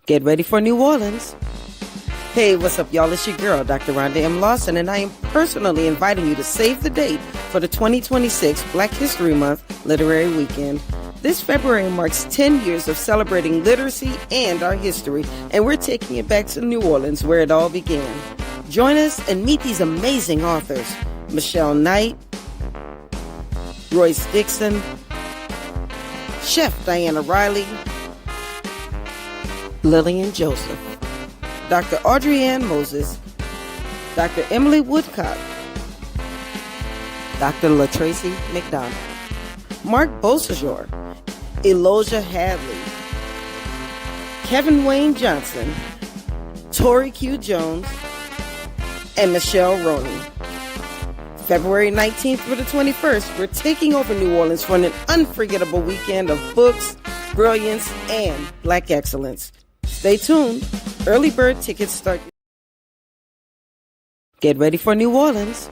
Get ready for New Orleans. Hey, what's up, y'all? It's your girl, Dr. Rhonda M. Lawson, and I am personally inviting you to save the date for the 2026 Black History Month Literary Weekend. This February marks 10 years of celebrating literacy and our history, and we're taking it back to New Orleans, where it all began. Join us and meet these amazing authors: Michelle Knight, Royce Dixon, Chef Diana Riley, Lillian Joseph, Dr. Audrey Ann Moses, Dr. Emily Woodcock, Dr. LaTracy McDonald, Mark Beausejour, Eloja Hadley, Kevin Wayne Johnson, Tori Q. Jones, and Michelle Roney. February 19th through the 21st, we're taking over New Orleans for an unforgettable weekend of books, brilliance, and Black excellence. Stay tuned. Early bird tickets start. Get ready for New Orleans.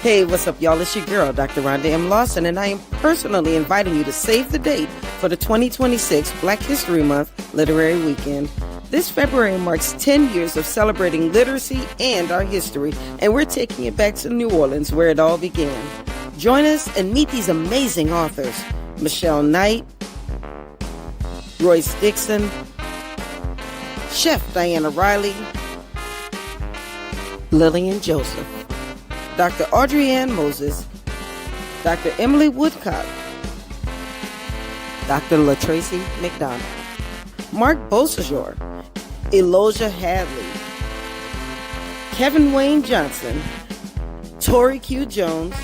Hey, what's up, y'all? It's your girl, Dr. Rhonda M. Lawson, and I am personally inviting you to save the date for the 2026 Black History Month Literary Weekend. This February marks 10 years of celebrating literacy and our history, and we're taking it back to New Orleans, where it all began. Join us and meet these amazing authors: Michelle Knight, Royce Dixon, Chef Diana Riley, Lillian Joseph, Dr. Audrey Ann Moses, Dr. Emily Woodcock, Dr. LaTracy McDonald, Mark Beausejour, Eloja Hadley, Kevin Wayne Johnson, Tori Q. Jones,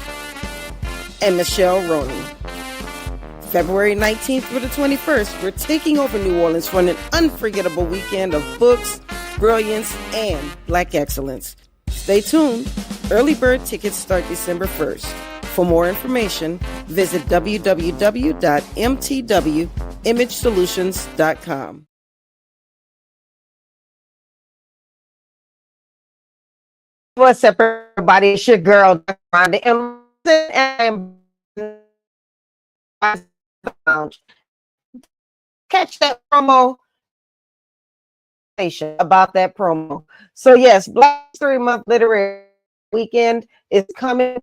and Michelle Roney. February 19th through the 21st, we're taking over New Orleans for an unforgettable weekend of books, brilliance, and Black excellence. Stay tuned. Early bird tickets start December 1st. For more information, visit www.mtwimagesolutions.com. What's up, everybody? It's your girl, Dr. Rhonda M. and I'm catch that promo about that promo. So yes, Black History Month Literary Weekend is coming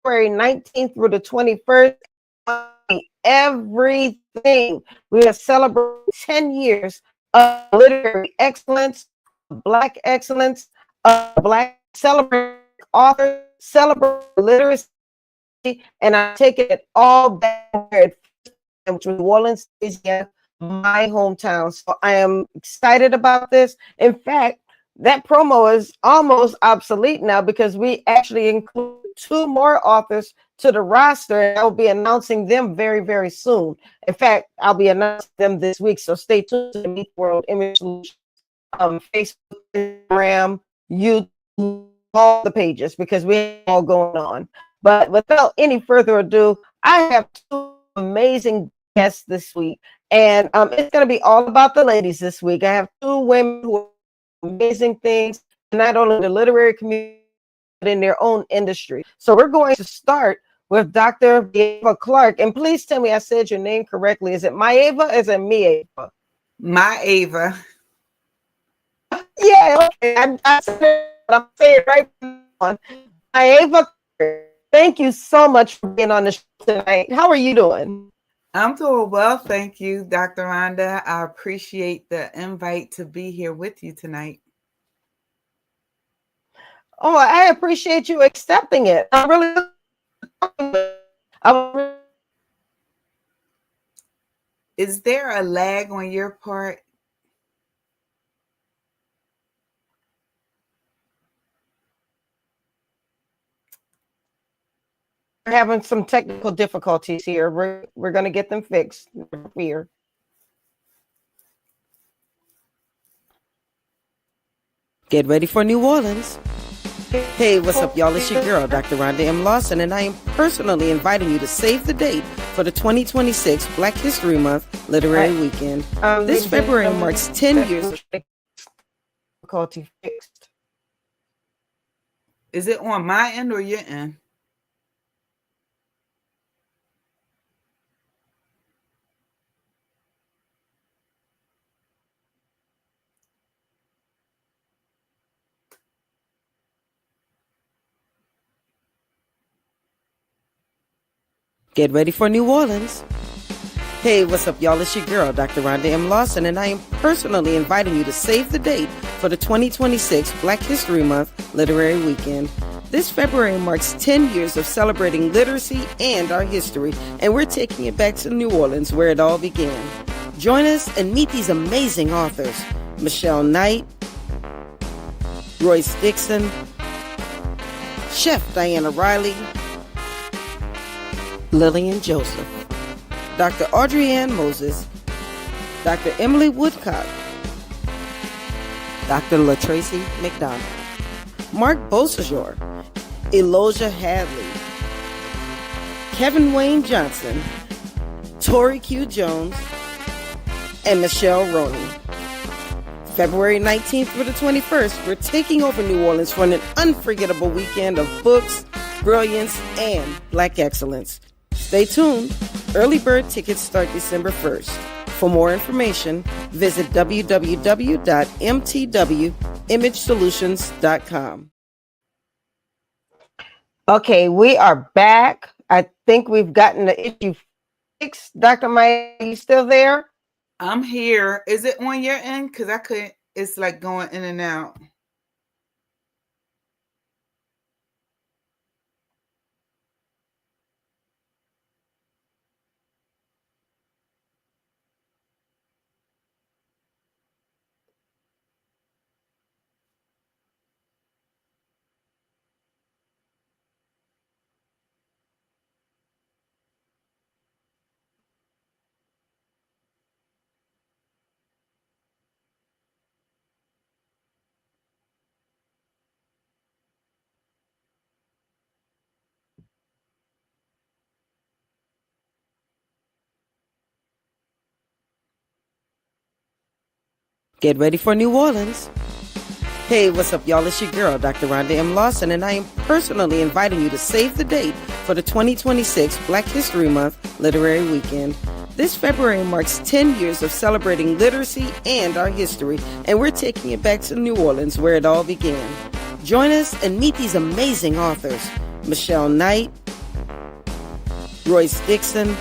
February 19th through the 21st. Everything. We are celebrating 10 years of literary excellence, Black excellence, Black celebrating authors, celebrating literacy, and I take it all back which was New Orleans, Louisiana, my hometown. So I am excited about this. In fact, that promo is almost obsolete now because we actually include 2 more authors to the roster, and I'll be announcing them very, very soon. In fact, I'll be announcing them this week. So stay tuned to the Meet World Image Solutions, Facebook, Instagram, YouTube, all the pages, because we have all going on. But without any further ado, I have 2 amazing guests this week, and it's going to be all about the ladies this week. I have 2 women who are amazing things, not only in the literary community, but in their own industry. So we're going to start with Dr. Myava Clark, and please tell me I said your name correctly. Is it Myava or is it Myava? Myava. Yeah, okay. I said it, I'm saying it right on. Myava, thank you so much for being on the show tonight. How are you doing? I'm doing well, thank you, Dr. Rhonda. I appreciate the invite to be here with you tonight. Oh, I appreciate you accepting it. Is there a lag on your part? We're having some technical difficulties here. We're going to get them fixed. No fear. Get ready for New Orleans. Hey, what's up, y'all? It's your girl, Dr. Rhonda M. Lawson, and I am personally inviting you to save the date for the 2026 Black History Month Literary Weekend. This February marks 10 years of difficulty fixed. Is it on my end or your end? Get ready for New Orleans. Hey, what's up, y'all? It's your girl, Dr. Rhonda M. Lawson, and I am personally inviting you to save the date for the 2026 Black History Month Literary Weekend. This February marks 10 years of celebrating literacy and our history, and we're taking it back to New Orleans, where it all began. Join us and meet these amazing authors: Michelle Knight, Royce Dixon, Chef Diana Riley, Lillian Joseph, Dr. Audrey Ann Moses, Dr. Emily Woodcock, Dr. LaTracy McDonald, Mark Beausejour, Eloja Hadley, Kevin Wayne Johnson, Tori Q. Jones, and Michelle Roney. February 19th through the 21st, we're taking over New Orleans for an unforgettable weekend of books, brilliance, and Black excellence. Stay tuned. Early bird tickets start December 1st. For more information, visit www.mtwimagesolutions.com. Okay, we are back. I think we've gotten the issue fixed. Dr. Maya, are you still there? I'm here. Is it on your end? Because I couldn't, it's like going in and out. Get ready for New Orleans. Hey, what's up, y'all? It's your girl, Dr. Rhonda M. Lawson, and I am personally inviting you to save the date for the 2026 Black History Month Literary Weekend. This February marks 10 years of celebrating literacy and our history, and we're taking it back to New Orleans, where it all began. Join us and meet these amazing authors: Michelle Knight, Royce Dixon,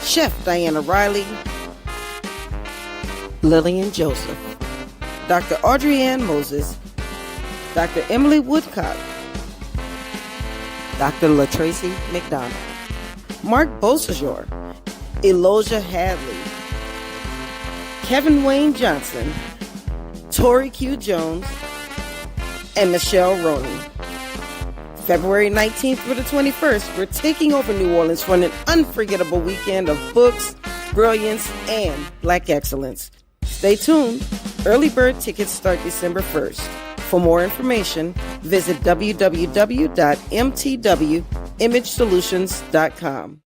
Chef Diana Riley, Lillian Joseph, Dr. Audrey Ann Moses, Dr. Emily Woodcock, Dr. LaTracy McDonald, Mark Beausejour, Eloja Hadley, Kevin Wayne Johnson, Tori Q. Jones, and Michelle Roney. February 19th through the 21st, we're taking over New Orleans for an unforgettable weekend of books, brilliance, and Black excellence. Stay tuned. Early bird tickets start December 1st. For more information, visit www.mtwimagesolutions.com.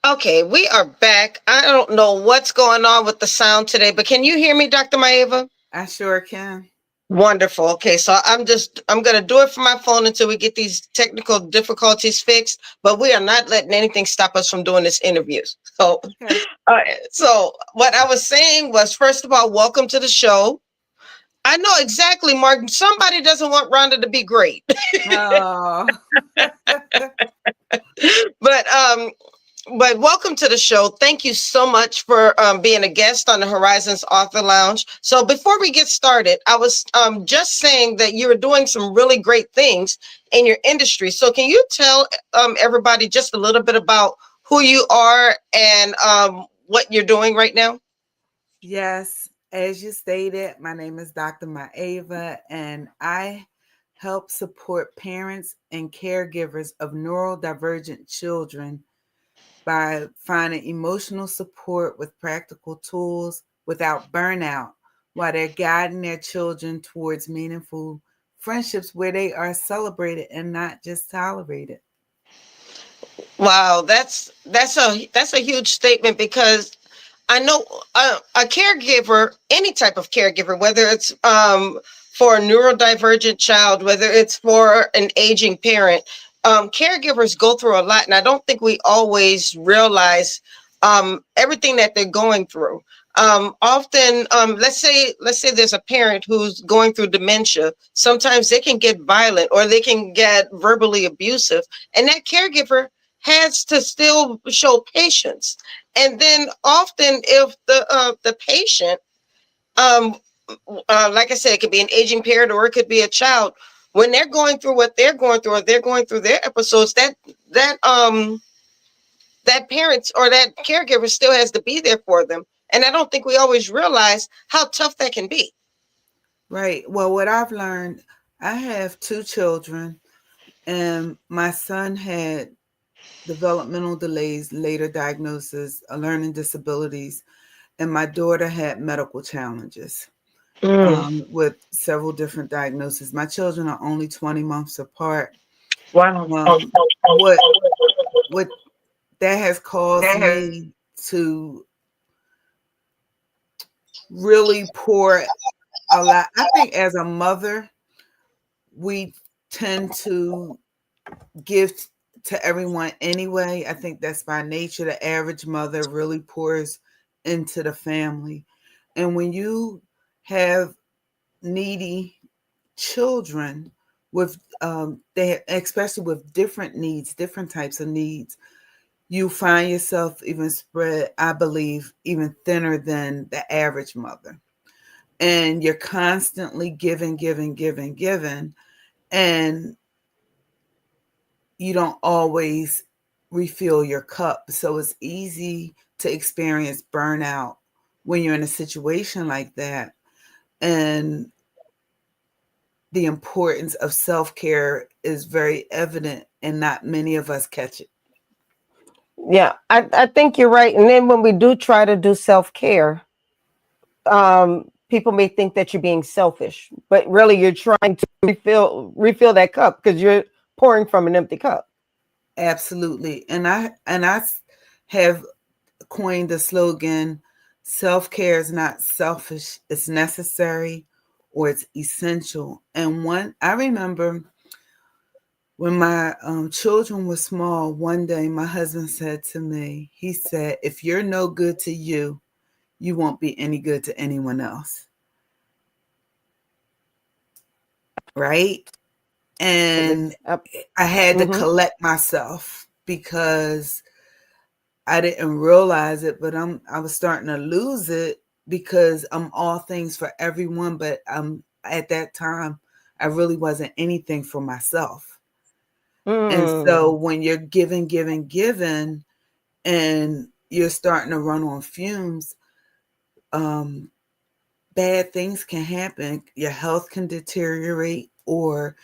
Okay, we are back. I don't know what's going on with the sound today, but can you hear me, Dr. Myava? I sure can. Wonderful. Okay, so I'm going to do it from my phone until we get these technical difficulties fixed, but we are not letting anything stop us from doing this interview. So, okay. So what I was saying was, first of all, welcome to the show. I know exactly, Mark. Somebody doesn't want Rhonda to be great. Oh. But welcome to the show. Thank you so much for being a guest on the Horizons Author Lounge. So before we get started, I was just saying that you're doing some really great things in your industry. So can you tell everybody just a little bit about who you are and what you're doing right now? Yes, as you stated, my name is Dr. Myava, and I help support parents and caregivers of neurodivergent children by finding emotional support with practical tools without burnout, while they're guiding their children towards meaningful friendships where they are celebrated and not just tolerated. Wow, that's a huge statement because I know a caregiver, any type of caregiver, whether it's for a neurodivergent child, whether it's for an aging parent, caregivers go through a lot, and I don't think we always realize everything that they're going through. Often, let's say there's a parent who's going through dementia. Sometimes they can get violent or they can get verbally abusive, and that caregiver has to still show patience. And then often, if the patient, um, like I said, it could be an aging parent or it could be a child. When they're going through what they're going through, or they're going through their episodes, that parents or that caregiver still has to be there for them. And I don't think we always realize how tough that can be. Right. Well, what I've learned, I have two children, and my son had developmental delays, later diagnosis, learning disabilities, and my daughter had medical challenges Mm. with several different diagnoses. My children are only 20 months apart. Wow. What what that has caused me to really pour a lot. I think as a mother, we tend to give to everyone anyway. I think that's by nature. The average mother really pours into the family. And when you have needy children with they especially with different needs, different types of needs, you find yourself even spread, I believe, even thinner than the average mother. And you're constantly giving, giving, giving, giving, and you don't always refill your cup. So it's easy to experience burnout when you're in a situation like that. And the importance of self care is very evident, and not many of us catch it. Yeah, I think you're right. And then when we do try to do self-care, people may think that you're being selfish, but really you're trying to refill that cup because you're pouring from an empty cup. Absolutely. And I have coined the slogan, self care is not selfish, it's necessary or it's essential. And I remember when my children were small, one day my husband said to me, he said, if you're no good to you, you won't be any good to anyone else. Right. And I had to collect myself because I didn't realize it, but I was starting to lose it because I'm all things for everyone, but at that time I really wasn't anything for myself. And so when you're giving, giving, giving, and you're starting to run on fumes, bad things can happen. Your health can deteriorate, or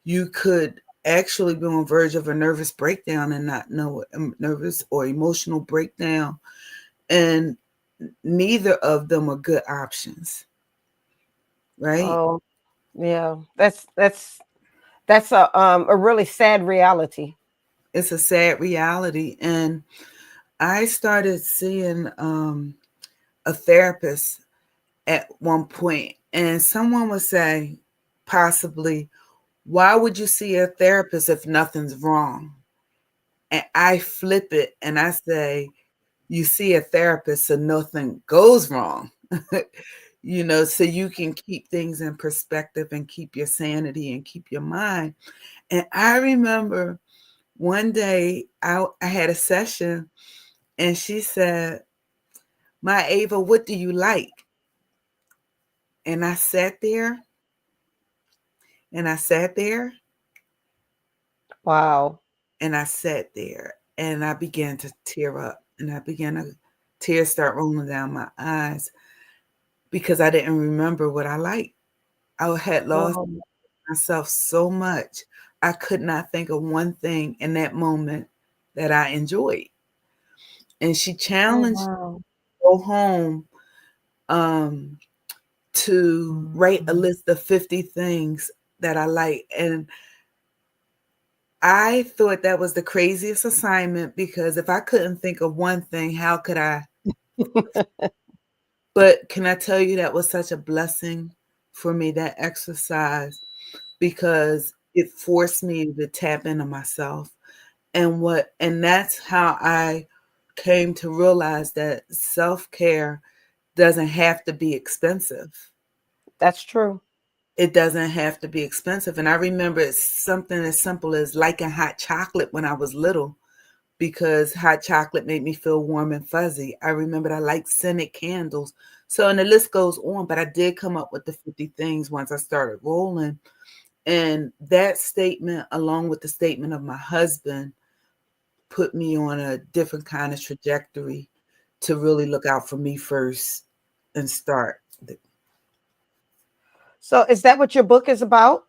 you could actually be on the verge of a nervous breakdown and not know it, nervous or emotional breakdown. And neither of them are good options. Right? Oh, yeah. That's a really sad reality. It's a sad reality. And I started seeing a therapist at one point, and someone would say, possibly, why would you see a therapist if nothing's wrong? And I flip it and I say, you see a therapist so nothing goes wrong. So you can keep things in perspective and keep your sanity and keep your mind. And I remember one day I had a session and she said, my Ava, what do you like? And I sat there and I sat there. Wow. And I sat there and I began to tear up, and tears start rolling down my eyes because I didn't remember what I liked. I had lost Oh, myself so much. I could not think of one thing in that moment that I enjoyed. And she oh challenged me wow. to go home to write a list of 50 things that I like. And I thought that was the craziest assignment, because if I couldn't think of one thing, how could I? But can I tell you, that was such a blessing for me, that exercise, because it forced me to tap into myself. And that's how I came to realize that self-care doesn't have to be expensive. That's true. It doesn't have to be expensive. And I remember it's something as simple as liking hot chocolate when I was little, because hot chocolate made me feel warm and fuzzy. I remembered I liked scented candles. So, and the list goes on, but I did come up with the 50 things once I started rolling. And that statement, along with the statement of my husband, put me on a different kind of trajectory to really look out for me first and start. So is that what your book is about?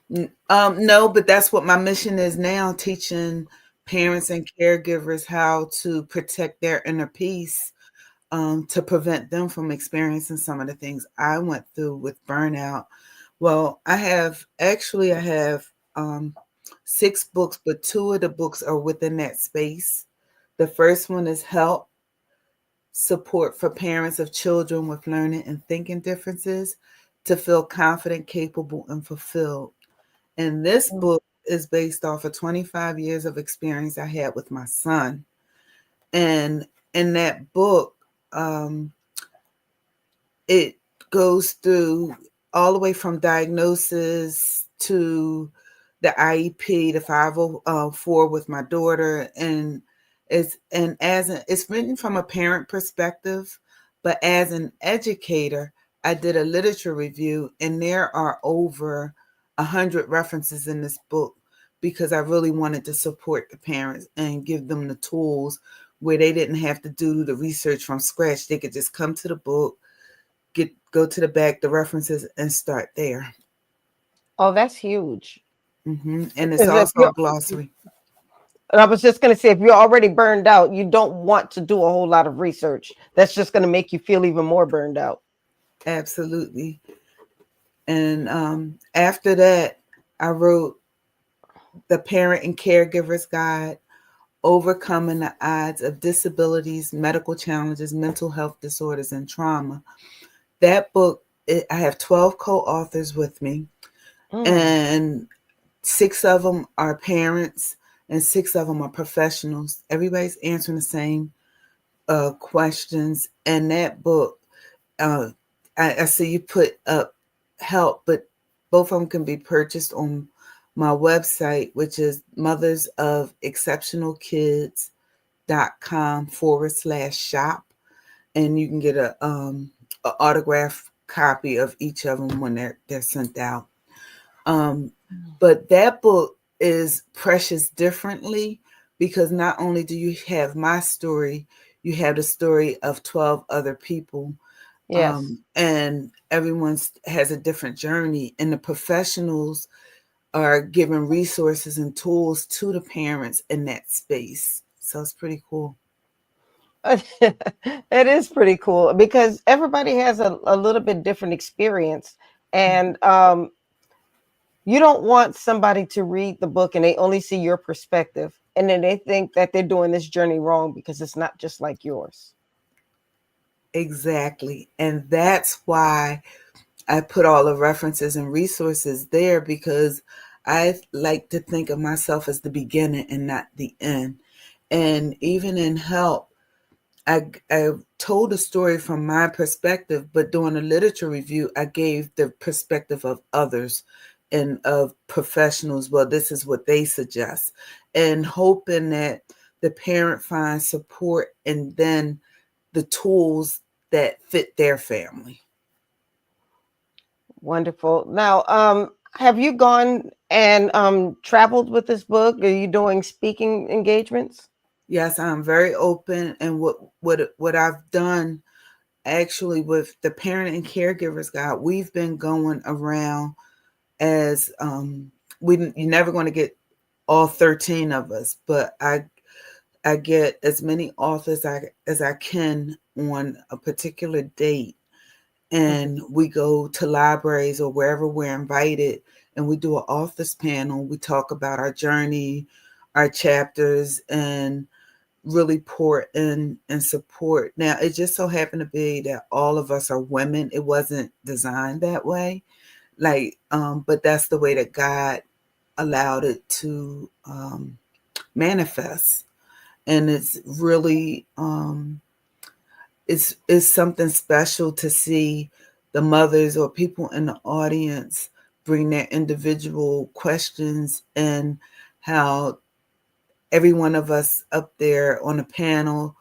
No, but that's what my mission is now, teaching parents and caregivers how to protect their inner peace, to prevent them from experiencing some of the things I went through with burnout. Well, I have 6 books, but 2 of the books are within that space. The first one is Help: Support for Parents of Children with Learning and Thinking Differences to Feel Confident, Capable, and Fulfilled. And this book is based off of 25 years of experience I had with my son. And in that book, it goes through all the way from diagnosis to the IEP, the 504 with my daughter, and it's written from a parent perspective, but as an educator, I did a literature review, and there are over 100 references in this book, because I really wanted to support the parents and give them the tools where they didn't have to do the research from scratch. They could just come to the book, go to the back, the references, and start there. Oh, that's huge. And it's Because if also a you're, glossary. and I was just going to say, if you're already burned out, you don't want to do a whole lot of research. That's just going to make you feel even more burned out. Absolutely. And after that, I wrote The Parent and Caregiver's Guide: Overcoming the Odds of Disabilities, Medical Challenges, Mental Health Disorders, and Trauma. That book, I have 12 co-authors with me, and 6 of them are parents and 6 of them are professionals. Everybody's answering the same questions. And that book, I see you put up Help, but both of them can be purchased on my website, which is mothersofexceptionalkids.com/shop. And you can get a autographed copy of each of them when they're sent out. But that book is precious differently, because not only do you have my story, you have the story of 12 other people. Yes. And everyone has a different journey, and the professionals are giving resources and tools to the parents in that space. So it's pretty cool. It is pretty cool because everybody has a little bit different experience. And you don't want somebody to read the book and they only see your perspective. And then they think that they're doing this journey wrong because it's not just like yours. Exactly. And that's why I put all the references and resources there, because I like to think of myself as the beginning and not the end. And even in Help, I told a story from my perspective, but during a literature review, I gave the perspective of others and of professionals. Well, this is what they suggest, and hoping that the parent finds support and then the tools that fit their family. Wonderful. Now, have you gone and traveled with this book? Are you doing speaking engagements? Yes, I'm very open, and what I've done actually with the Parent and Caregivers Guide, we've been going around as you're never going to get all 13 of us, but I get as many authors as I can on a particular date, and we go to libraries or wherever we're invited, and we do an office panel. We talk about our journey, our chapters, and really pour in and support. Now, it just so happened to be that all of us are women. It wasn't designed that way, but that's the way that God allowed it to manifest. And it's really it's something special to see the mothers or people in the audience bring their individual questions, and how every one of us up there on the panel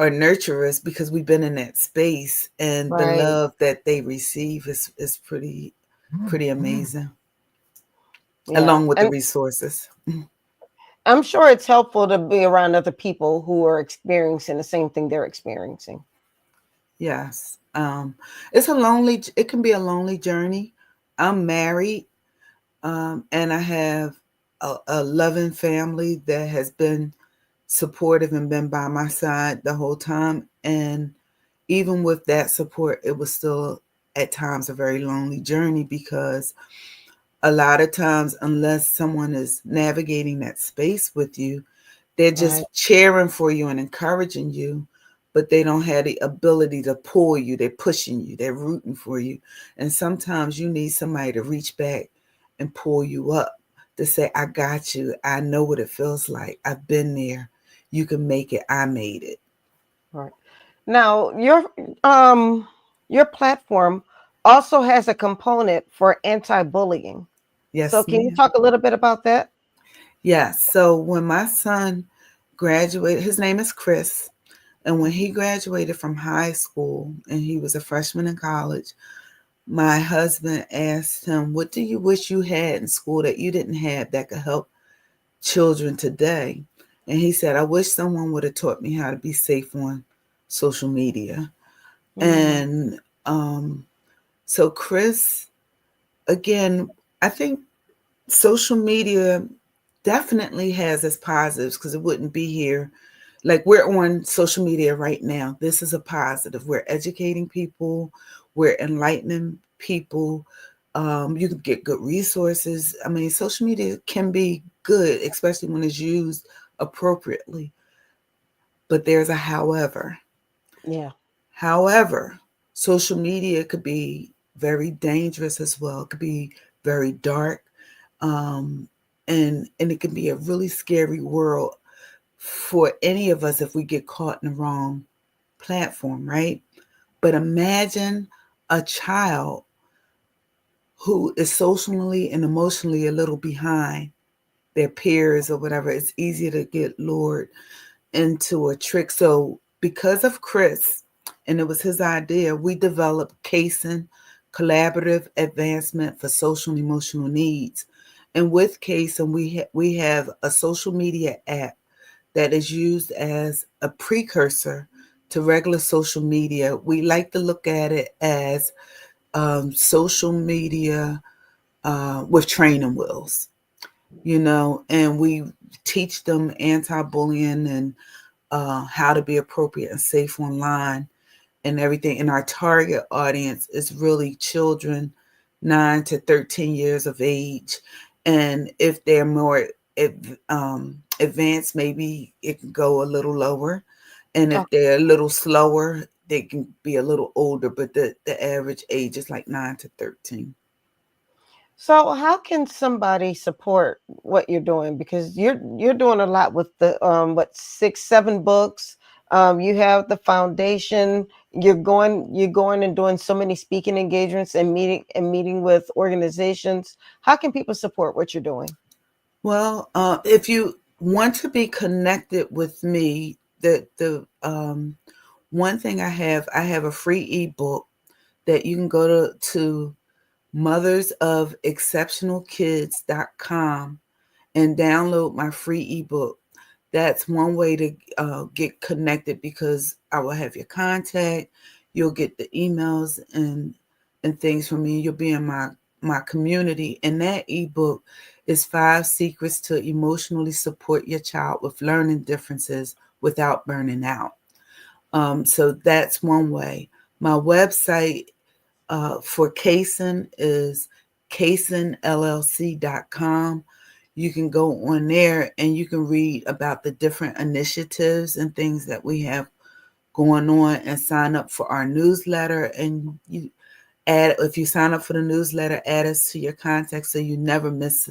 are nurturers because we've been in that space, and the Right. love that they receive is pretty amazing, Yeah. along with the And resources. I'm sure it's helpful to be around other people who are experiencing the same thing they're experiencing. Yes. It can be a lonely journey. I'm married, and I have a loving family that has been supportive and been by my side the whole time. And even with that support, it was still at times a very lonely journey, because a lot of times, unless someone is navigating that space with you, they're Right. just cheering for you and encouraging you, but they don't have the ability to pull you. They're pushing you, they're rooting for you. And sometimes you need somebody to reach back and pull you up, to say, I got you. I know what it feels like. I've been there. You can make it. I made it. Right. Now, your platform also has a component for anti-bullying. So Yes, can you ma'am. talk a little bit about that? Yes. So when my son graduated, his name is Chris. And when he graduated from high school and he was a freshman in college, my husband asked him, what do you wish you had in school that you didn't have that could help children today? And he said, I wish someone would have taught me how to be safe on social media. Mm, And so, Chris, again, I think social media definitely has its positives, because it wouldn't be here. Like, we're on social media right now. This is a positive. We're educating people, we're enlightening people. You can get good resources. I mean, social media can be good, especially when it's used appropriately. But there's a however. yeah. However, social media could be very dangerous as well. It could be very dark, um, and it can be a really scary world for any of us if we get caught in the wrong platform, right? But imagine a child who is socially and emotionally a little behind their peers or whatever. It's easier to get lured into a trick. So, because of Chris, and it was his idea, we developed CASEN, Collaborative Advancement for Social and Emotional Needs. And with CASEN, we have a social media app that is used as a precursor to regular social media. We like to look at it as social media with training wheels, and we teach them anti-bullying and how to be appropriate and safe online and everything. And our target audience is really children 9 to 13 years of age. And if they're more advanced, maybe it can go a little lower. And if Oh, they're a little slower, they can be a little older, but the average age is like 9 to 13. so how can somebody support what you're doing? Because you're doing a lot with the what, 6, 7 books. You have the foundation. You're going and doing so many speaking engagements and meeting with organizations. How can people support what you're doing? Well, if you want to be connected with me, the one thing I have a free ebook that you can go to mothersofexceptionalkids.com and download my free ebook. That's one way to get connected, because I will have your contact. You'll get the emails and things from me. You'll be in my community. And that ebook is 5 secrets to emotionally support your child with learning differences without burning out. So that's one way. My website, for CASEN is CASENLLC.com. You can go on there and you can read about the different initiatives and things that we have going on and sign up for our newsletter. And you add, if you sign up for the newsletter, add us to your contacts so you never miss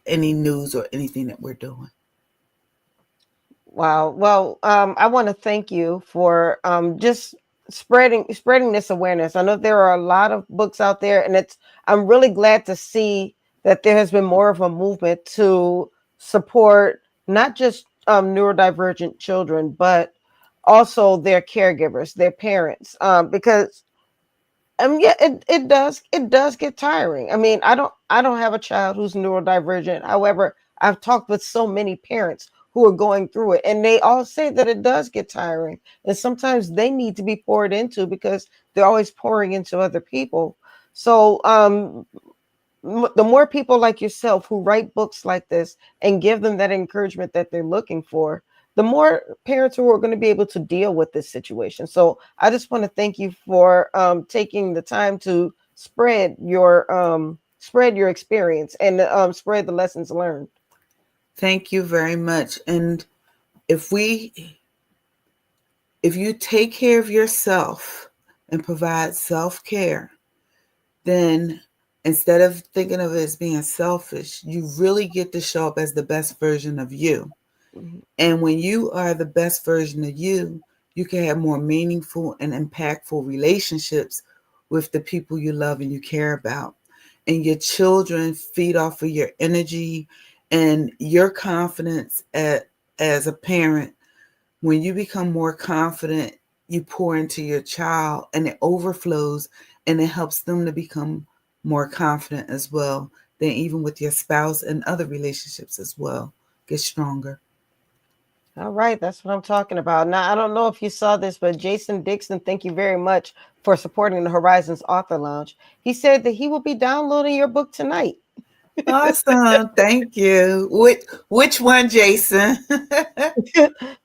any news or anything that we're doing. Wow. Well, I want to thank you for just spreading this awareness. I know there are a lot of books out there, and I'm really glad to see that there has been more of a movement to support not just neurodivergent children, but also their caregivers, their parents, because yeah, it does get tiring. I mean, I don't have a child who's neurodivergent. However, I've talked with so many parents who are going through it, and they all say that it does get tiring, and sometimes they need to be poured into because they're always pouring into other people. So the more people like yourself who write books like this and give them that encouragement that they're looking for, the more parents who are going to be able to deal with this situation. So I just want to thank you for taking the time to spread your experience and spread the lessons learned. Thank you very much. And if if you take care of yourself and provide self-care, then instead of thinking of it as being selfish, you really get to show up as the best version of you. Mhm. And when you are the best version of you, you can have more meaningful and impactful relationships with the people you love and you care about. And your children feed off of your energy and your confidence as a parent. When you become more confident, you pour into your child and it overflows and it helps them to become more confident as well. Then even with your spouse and other relationships as well, get stronger. All right, that's what I'm talking about. Now, I don't know if you saw this, but Jason Dixon, thank you very much for supporting the Horizons Author Lounge. He said that he will be downloading your book tonight. Awesome. Thank you. Which one, Jason?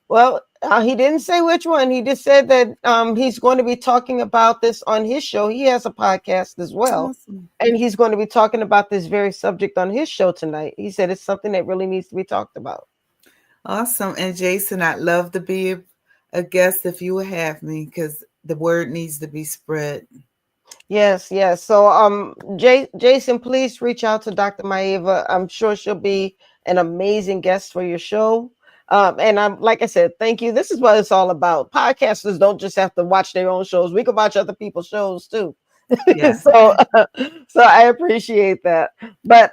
Well, he didn't say which one. He just said that he's going to be talking about this on his show. He has a podcast as well. Awesome. And he's going to be talking about this very subject on his show tonight. He said it's something that really needs to be talked about. Awesome. And Jason, I'd love to be a guest if you would have me because the word needs to be spread. Yes, yes. So, Jason, please reach out to Dr. Myava. I'm sure she'll be an amazing guest for your show. And I'm like I said, thank you. This is what it's all about. Podcasters don't just have to watch their own shows. We can watch other people's shows too. Yeah. so, so I appreciate that. But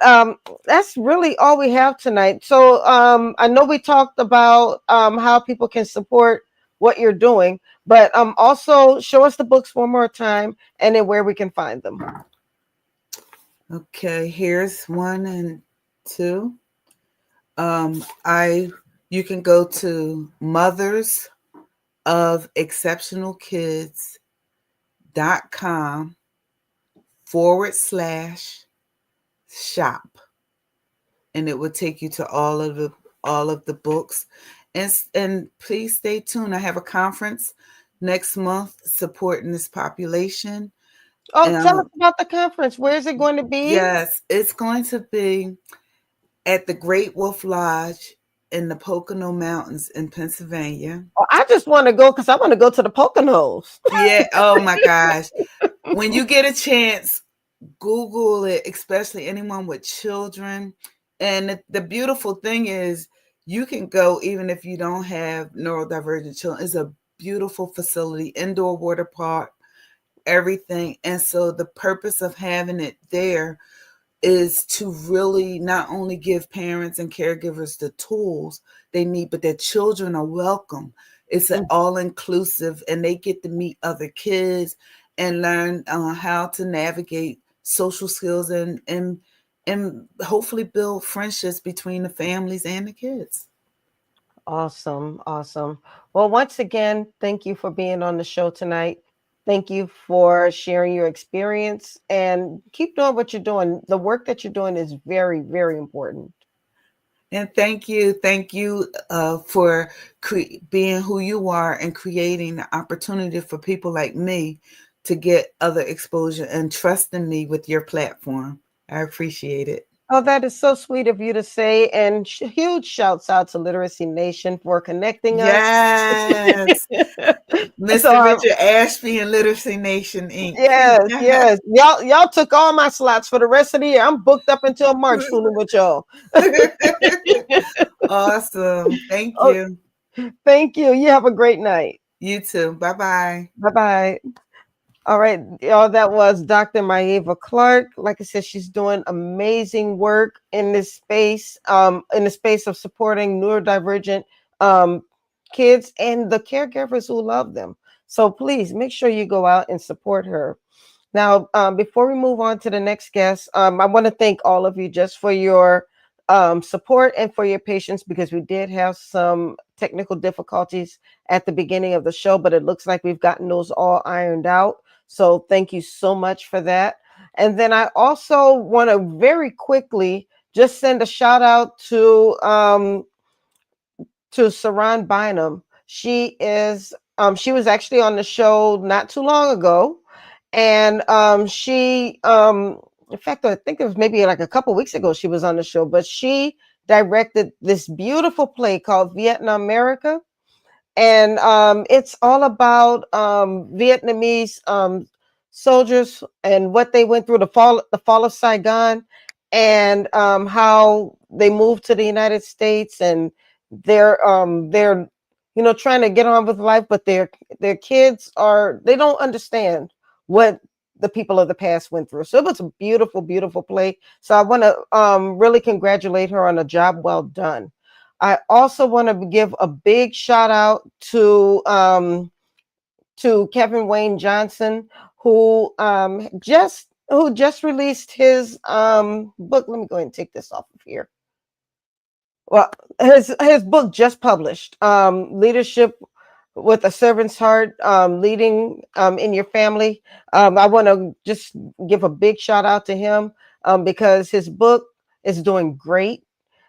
that's really all we have tonight. So, I know we talked about how people can support what you're doing, but also show us the books one more time and then where we can find them. Okay, here's 1 and 2. I You can go to mothers of exceptional kids.com/shop, and it will take you to all of the books. And please stay tuned. I have a conference next month supporting this population. Oh, tell Um, us about the conference. Where is it going to be? yes, it's going to be at the Great Wolf Lodge in the Pocono Mountains in Pennsylvania. Oh, I just want to go because I want to go to the Poconos. Yeah, oh my gosh. When you get a chance, Google it, especially anyone with children. And the beautiful thing is, you can go even if you don't have neurodivergent children. It's a beautiful facility, indoor water park, everything. And so the purpose of having it there is to really not only give parents and caregivers the tools they need, but their children are welcome. It's an all inclusive, and they get to meet other kids and learn how to navigate social skills and hopefully build friendships between the families and the kids. Awesome. Awesome. Well, once again, thank you for being on the show tonight. Thank you for sharing your experience and keep doing what you're doing. The work that you're doing is very, very important. And thank you for being who you are and creating the opportunity for people like me to get other exposure and trusting me with your platform. I appreciate it. Oh, that is so sweet of you to say. And huge shouts out to Literacy Nation for connecting us. Yes. So, Mr. Richard Ashby and Literacy Nation Inc. yes, yes. Y'all took all my slots for the rest of the year. I'm booked up until March fooling with y'all. Awesome. Thank Oh, you. thank you. You have a great night. You too. Bye bye. Bye bye. All right, y'all, that was Dr. Myava Clark. Like I said, she's doing amazing work in the space of supporting neurodivergent um, kids and the caregivers who love them. So please make sure you go out and support her. Now, before we move on to the next guest, I want to thank all of you just for your support and for your patience, because we did have some technical difficulties at the beginning of the show, but it looks like we've gotten those all ironed out. So thank you so much for that. And then I also want to very quickly just send a shout out to Saran Bynum. She was actually on the show not too long ago, and in fact, I think it was maybe like a couple weeks ago she was on the show, but she directed this beautiful play called Vietnam America, and it's all about Vietnamese soldiers and what they went through, the fall of Saigon, and how they moved to the United States, and they're trying to get on with life, but their kids they don't understand what the people of the past went through. So it was a beautiful, beautiful play. So I want to really congratulate her on a job well done. I also want to give a big shout out to Kevin Wayne Johnson, who just released his book. Let me go ahead and take this off of here. Well, his book just published, Leadership with a Servant's Heart, Leading in Your Family. I want to just give a big shout out to him because his book is doing great.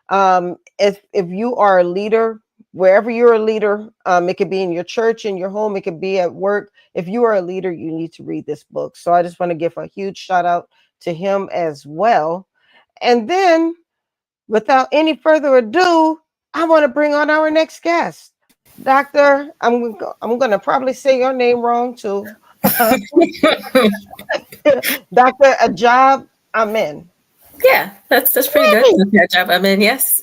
If you are a leader, wherever you're a leader, it could be in your church, in your home, it could be at work. If you are a leader, you need to read this book. So I just want to give a huge shout out to him as well. And then, without any further ado, I want to bring on our next guest, Doctor. I'm going to probably say your name wrong too, Doctor Ajab Amin. Yeah, that's pretty good. Good job. I mean, yes.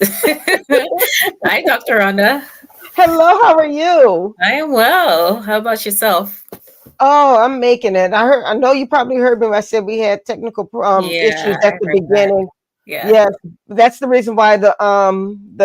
Hi, Dr. Rhonda. Hello, how are you? I am well. How about yourself? Oh, I'm making it. I know you probably heard me when I said we had technical issues Yeah, at I the heard that. beginning. Yeah. Yes, that's the reason why the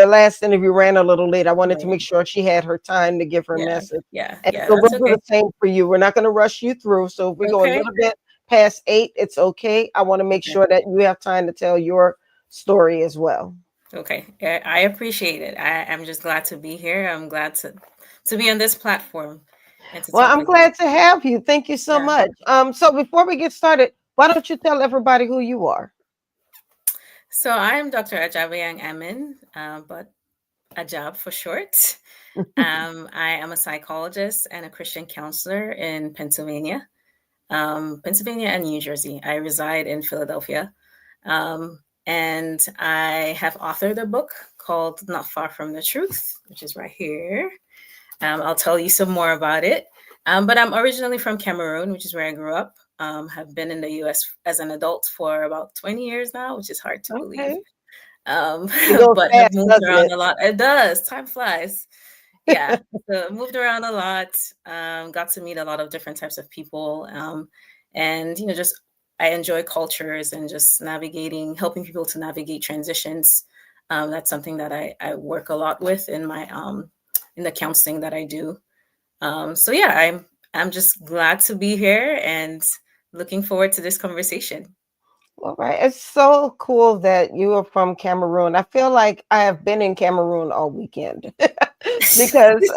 last interview ran a little late. I wanted to Right. make sure she had her time to give her Yeah. message. Yeah. And Yeah. so That's we'll do okay. the same for you. We're not going to rush you through. So if we go a Okay. little bit past 8, it's okay. I want to make Okay. sure that you have time to tell your story as well. Okay. I appreciate it. I'm just glad to be here. I'm glad to be on this platform and to Well, talk I'm with you. glad to have you. Thank you so Yeah. much. So before we get started, why don't you tell everybody who you are? So I am Dr. Ajabeyang Amin, but Ajab for short. I am a psychologist and a Christian counselor in Pennsylvania and New Jersey. I reside in Philadelphia. And I have authored a book called Not Far from the Truth, which is right here. I'll tell you some more about it. But I'm originally from Cameroon, which is where I grew up. Have been in the US as an adult for about 20 years now, which is hard to believe. Okay. It goes But have fast, moved doesn't around it? a lot. It does. Time flies. Yeah. So moved around a lot. Got to meet a lot of different types of people. And just I enjoy cultures and just helping people to navigate transitions. That's something that I work a lot with in my in the counseling that I do. So yeah, I'm just glad to be here and looking forward to this conversation. All right. It's so cool that you are from Cameroon. I feel like I have been in Cameroon all weekend because,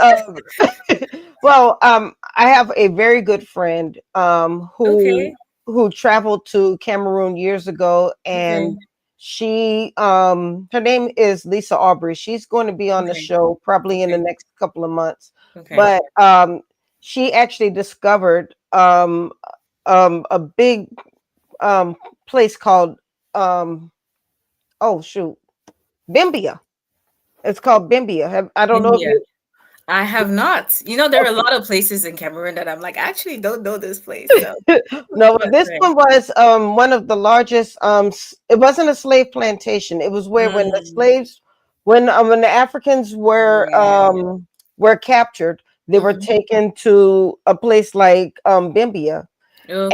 I have a very good friend Okay. who traveled to Cameroon years ago, Okay. and her name is Lisa Aubrey. She's going to be on the Okay. show probably in the Okay. next couple of months, Okay. but she actually discovered a big place called oh shoot, Bimbia. It's called Bimbia. I don't know if India. you. I have not. You know, there are a Okay. lot of places in Cameroon that I'm like, I actually don't know this place. So, No, but this right. one was one of the largest. It wasn't a slave plantation. It was where when the Mm, slaves, when the Africans yeah. were captured, they were Hmm. taken to a place like Bimbia,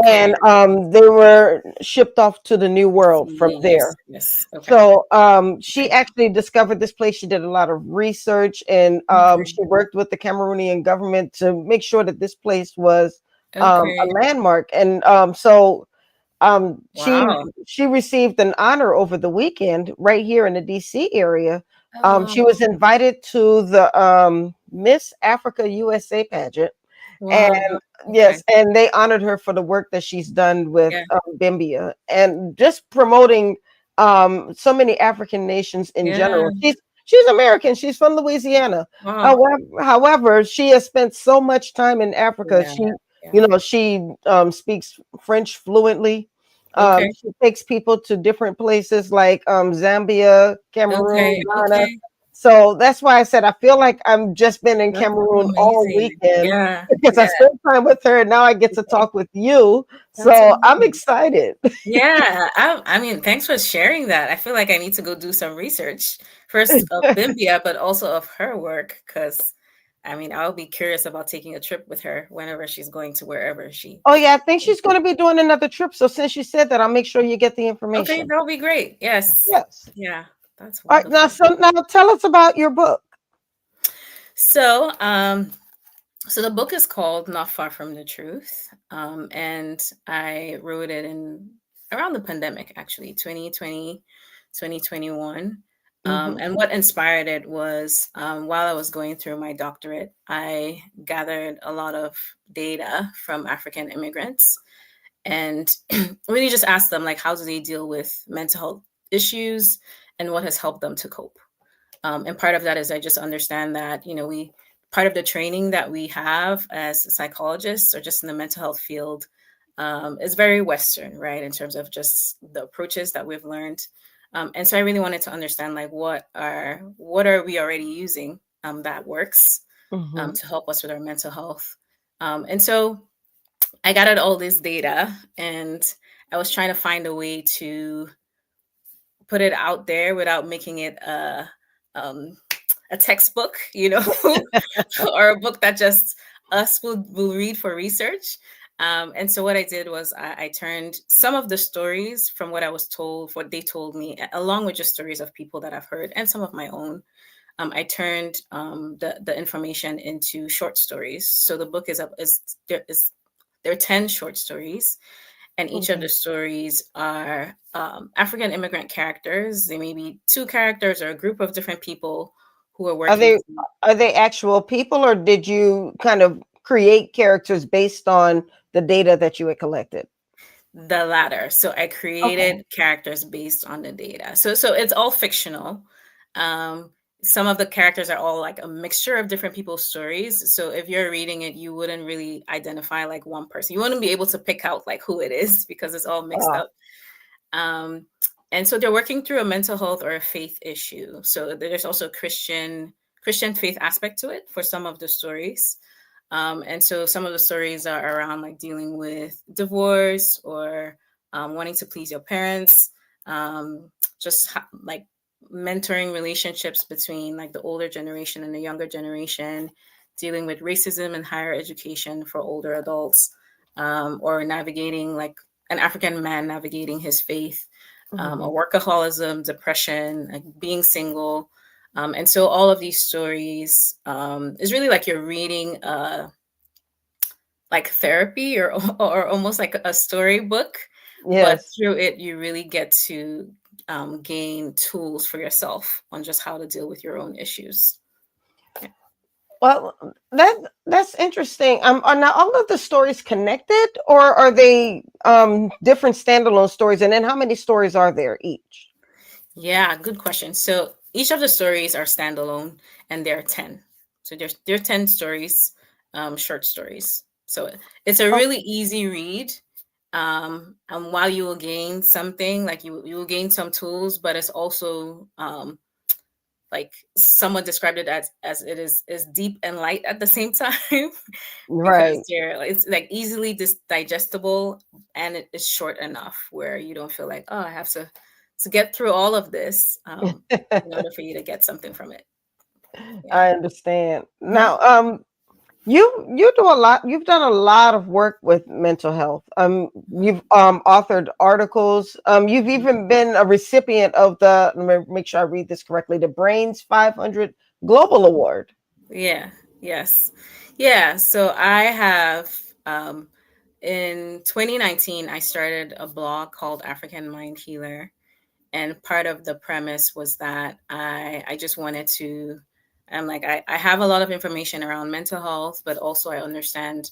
and Okay. they were shipped off to the New World from Yes. there. Yes. Okay. So she Okay. actually discovered this place. She did a lot of research, and Okay. she worked with the Cameroonian government to make sure that this place was a Okay. landmark. And so she Wow. she received an honor over the weekend right here in the DC area. Oh, She wow. was invited to the Miss Africa USA pageant, and Wow. Okay. yes, and they honored her for the work that she's done with Yeah. Bimbia and just promoting so many African nations in Yeah. general. She's American. She's from Louisiana. Wow. However, she has spent so much time in Africa. Yeah. She, Yeah. you know, she speaks French fluently. Okay. She takes people to different places like Zambia, Cameroon, Okay. Ghana. Okay. So that's why I said I feel like I've just been in That's Cameroon all amazing. weekend Yeah. because I Yeah. spent time with her and now I get to talk with you. That's So I'm amazing. excited. Yeah, I mean, thanks for sharing that. I feel like I need to go do some research first of Bimbia, but also of her work, because I mean, I'll be curious about taking a trip with her whenever she's going to wherever she. Oh yeah, I think she's going to be doing another trip. So since you said that, I'll make sure you get the Okay, information. that'll be great. Yes. Yes. Yeah, that's All right. Now, wonderful. so now tell us about your book. So, so the book is called Not Far from the Truth. And I wrote it in around the pandemic, actually, 2020, 2021. Hmm. And what inspired it was while I was going through my doctorate, I gathered a lot of data from African immigrants and really just asked them, like, how do they deal with mental health issues and what has helped them to cope? And part of that is I just understand that, we part of the training that we have as psychologists or just in the mental health field is very Western, right? In terms of just the approaches that we've learned. And so I really wanted to understand like what are we already using that works Hmm. to help us with our mental health. And so I gathered all this data and I was trying to find a way to put it out there without making it um, a textbook, or a book that just us will read for research. And so what I did was I turned some of the stories from what I was told, what they told me, along with just stories of people that I've heard and some of my own. I turned the information into short stories. So the book there are 10 short stories, and each of Okay. the stories are African immigrant characters. They may be two characters or a group of different people who are Are working they are they actual people, or did you kind of create characters based on the data that you had collected? the latter. So I Okay. created characters based on the data. So it's all fictional. Um, some of the characters are all like a mixture of different people's stories. So if you're reading it, you wouldn't really identify like one person. You wouldn't be able to pick out like who it is because it's all mixed Ah, up. Um, and so they're working through a mental health or a faith issue. So there's also Christian faith aspect to it for some of the stories. And so some of the stories are around like dealing with divorce or wanting to please your parents, like mentoring relationships between like the older generation and the younger generation, dealing with racism in higher education for older adults, or navigating like an African man navigating his faith, mhm. or workaholism, depression, like being single. And so all of these stories is really like you're reading like therapy or almost like a storybook, but Yes. through it you really get to gain tools for yourself on just how to deal with your own issues. Yeah. Well, that's interesting. Are now all of the stories connected, or are they different standalone stories? And then how many stories are there each? Yeah, good question. So each of the stories are standalone, and there are 10. So there are 10 stories, short stories. So it's a Oh, really easy read. And while you will gain something, like you will gain some tools, but it's also like someone described it as it is deep and light at the same time. Because Right. it's like easily digestible, and it is short enough where you don't feel like, oh, I have to get through all of this in order for you to get something from it. Yeah. I understand. Mhm. Now, you do a lot. You've done a lot of work with mental health. You've authored articles. You've even been a recipient of the. Let me make sure I read this correctly. The Brains 500 Global Award. Yeah. Yes. Yeah. So I have in 2019 I started a blog called African Mind Healer, and part of the premise was that I just wanted to. I'm like I have a lot of information around mental health, but also I understand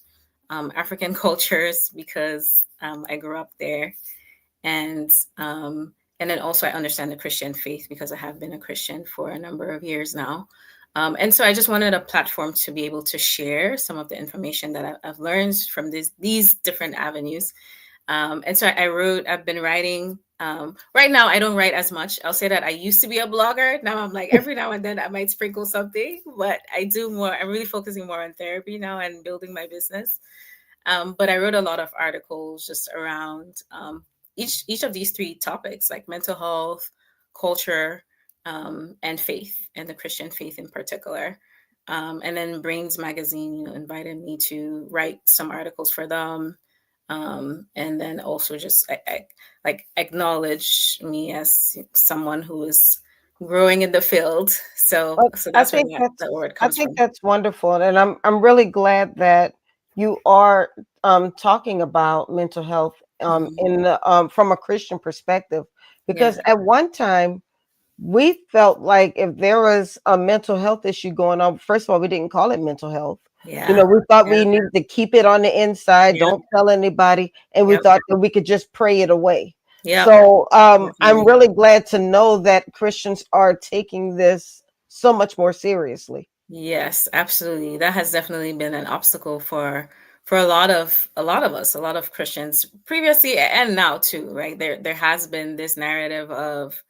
African cultures because I grew up there, and and then also I understand the Christian faith because I have been a Christian for a number of years now. And so I just wanted a platform to be able to share some of the information that I've learned from these different avenues. And so I've been writing. Right now, I don't write as much. I'll say that I used to be a blogger. Now I'm like, every now and then I might sprinkle something, but I do more. I'm really focusing more on therapy now and building my business. But I wrote a lot of articles just around each of these three topics, like mental health, culture, and faith, and the Christian faith in particular. And then Brains Magazine, invited me to write some articles for them, and then also just like acknowledge me as someone who is growing in the field. So But I that's where think that's that word I comes think from. that's wonderful, and I'm really glad that you are talking about mental health Mhm. in the from a Christian perspective, Yeah, because at one time we felt like if there was a mental health issue going on, first of all, we didn't call it mental health. yeah, We thought yeah, we needed to keep it on the inside, yeah, don't tell anybody, and we yep, thought that we could just pray it away. yep, So I'm definitely. really glad to know that Christians are taking this so much more seriously. Yes, absolutely. That has definitely been an obstacle for a lot of us, a lot of Christians previously and now too, right? There has been this narrative of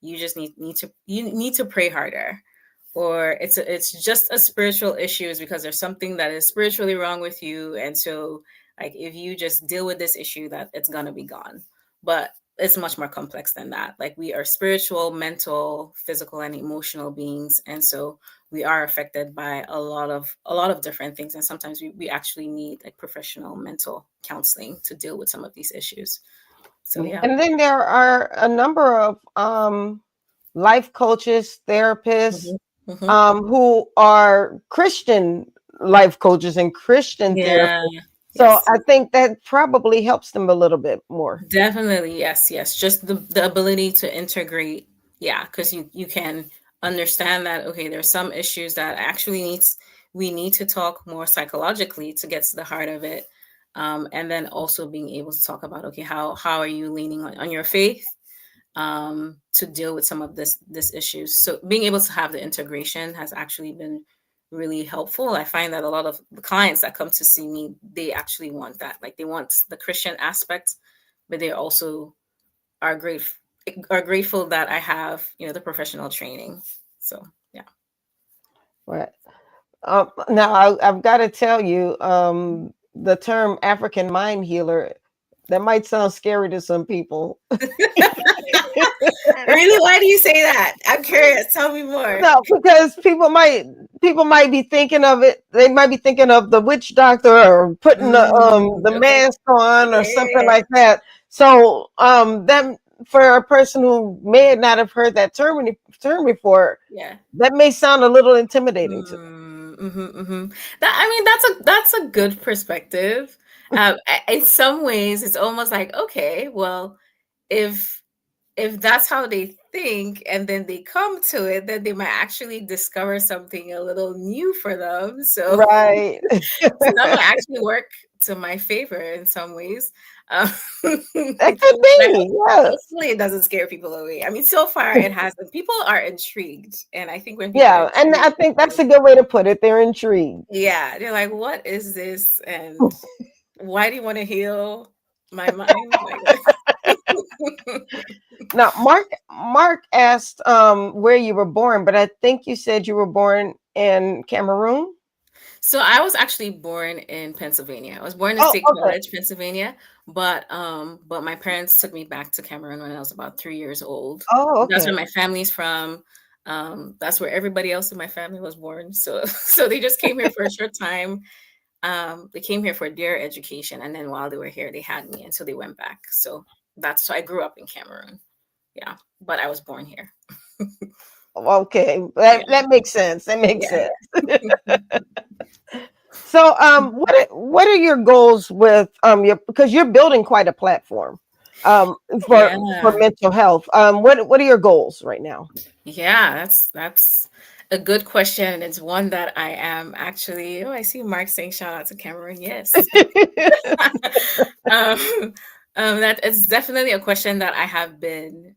you just need to pray harder, or it's just a spiritual issue is because there's something that is spiritually wrong with you, and so like if you just deal with this issue that it's gonna be gone. But it's much more complex than that. Like we are spiritual, mental, physical, and emotional beings, and so we are affected by a lot of different things, and sometimes we actually need like professional mental counseling to deal with some of these issues. So yeah. And then there are a number of life coaches, therapists, Hmm. Hmm. who are Christian life coaches and Christian Yeah. therapists. So Yes. I think that probably helps them a little bit more. Definitely, yes, yes. Just the ability to integrate, yeah, because you can understand that okay, there's some issues that actually we need to talk more psychologically to get to the heart of it, and then also being able to talk about okay, how are you leaning on your faith to deal with some of this issues. So being able to have the integration has actually been really helpful. I find that a lot of the clients that come to see me, they actually want that. Like they want the Christian aspect, but they also are grateful that I have, the professional training. So yeah. Right. Now I've got to tell you, the term African mind healer, that might sound scary to some people. Really? Why do you say that? I'm curious. Tell me more. No, because people might be thinking of it. They might be thinking of the witch doctor or putting the Okay. mask on or something Okay. like that. So that for a person who may not have heard that term before, Yeah. that may sound a little intimidating to them. Mm-hmm. That I mean, that's a good perspective. In some ways, it's almost like okay, well, if that's how they think, and then they come to it, then they might actually discover something a little new for them. So, Right. so that might actually work to my favor in some ways. Um, That could be, yes. hopefully, it doesn't scare people away. I mean, so far it hasn't. People are intrigued, and I think when people are Yeah, and intrigued, I think that's a good way to put it. They're intrigued. yeah, they're like, "What is this?" And why do you want to heal? My mind. Now, Mark asked where you were born, but I think you said you were born in Cameroon. So I was actually born in Pennsylvania. I was born in Oh, State okay. College, Pennsylvania, but my parents took me back to Cameroon when I was about 3 years old. Oh, That's okay. where my family's from. That's where everybody else in my family was born. So so they just came here for a short time. They came here for their education, and then while they were here, they had me, and so they went back. So I grew up in Cameroon. Yeah, but I was born here. Okay, Yeah, that makes sense. That makes yeah. sense. So, what are your goals with your, because you're building quite a platform um for Yeah. mental health. What are your goals right now? Yeah, that's a good question. And it's one that I am actually, oh, I see Mark saying shout out to Cameroon. Yes. um, that it's definitely a question that I have been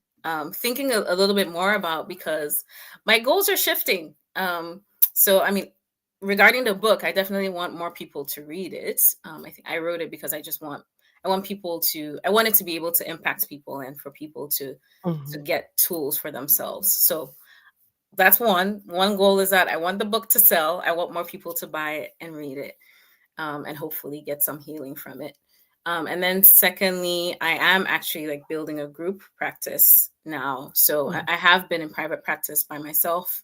thinking a little bit more about because my goals are shifting. So I mean, regarding the book, I definitely want more people to read it. I think I wrote it because I want people to I want it to be able to impact people and for people to Mhm. get tools for themselves. So that's one goal is that I want the book to sell. I want more people to buy it and read it, and hopefully get some healing from it. And then secondly, I am actually like building a group practice now. So I have been in private practice by myself,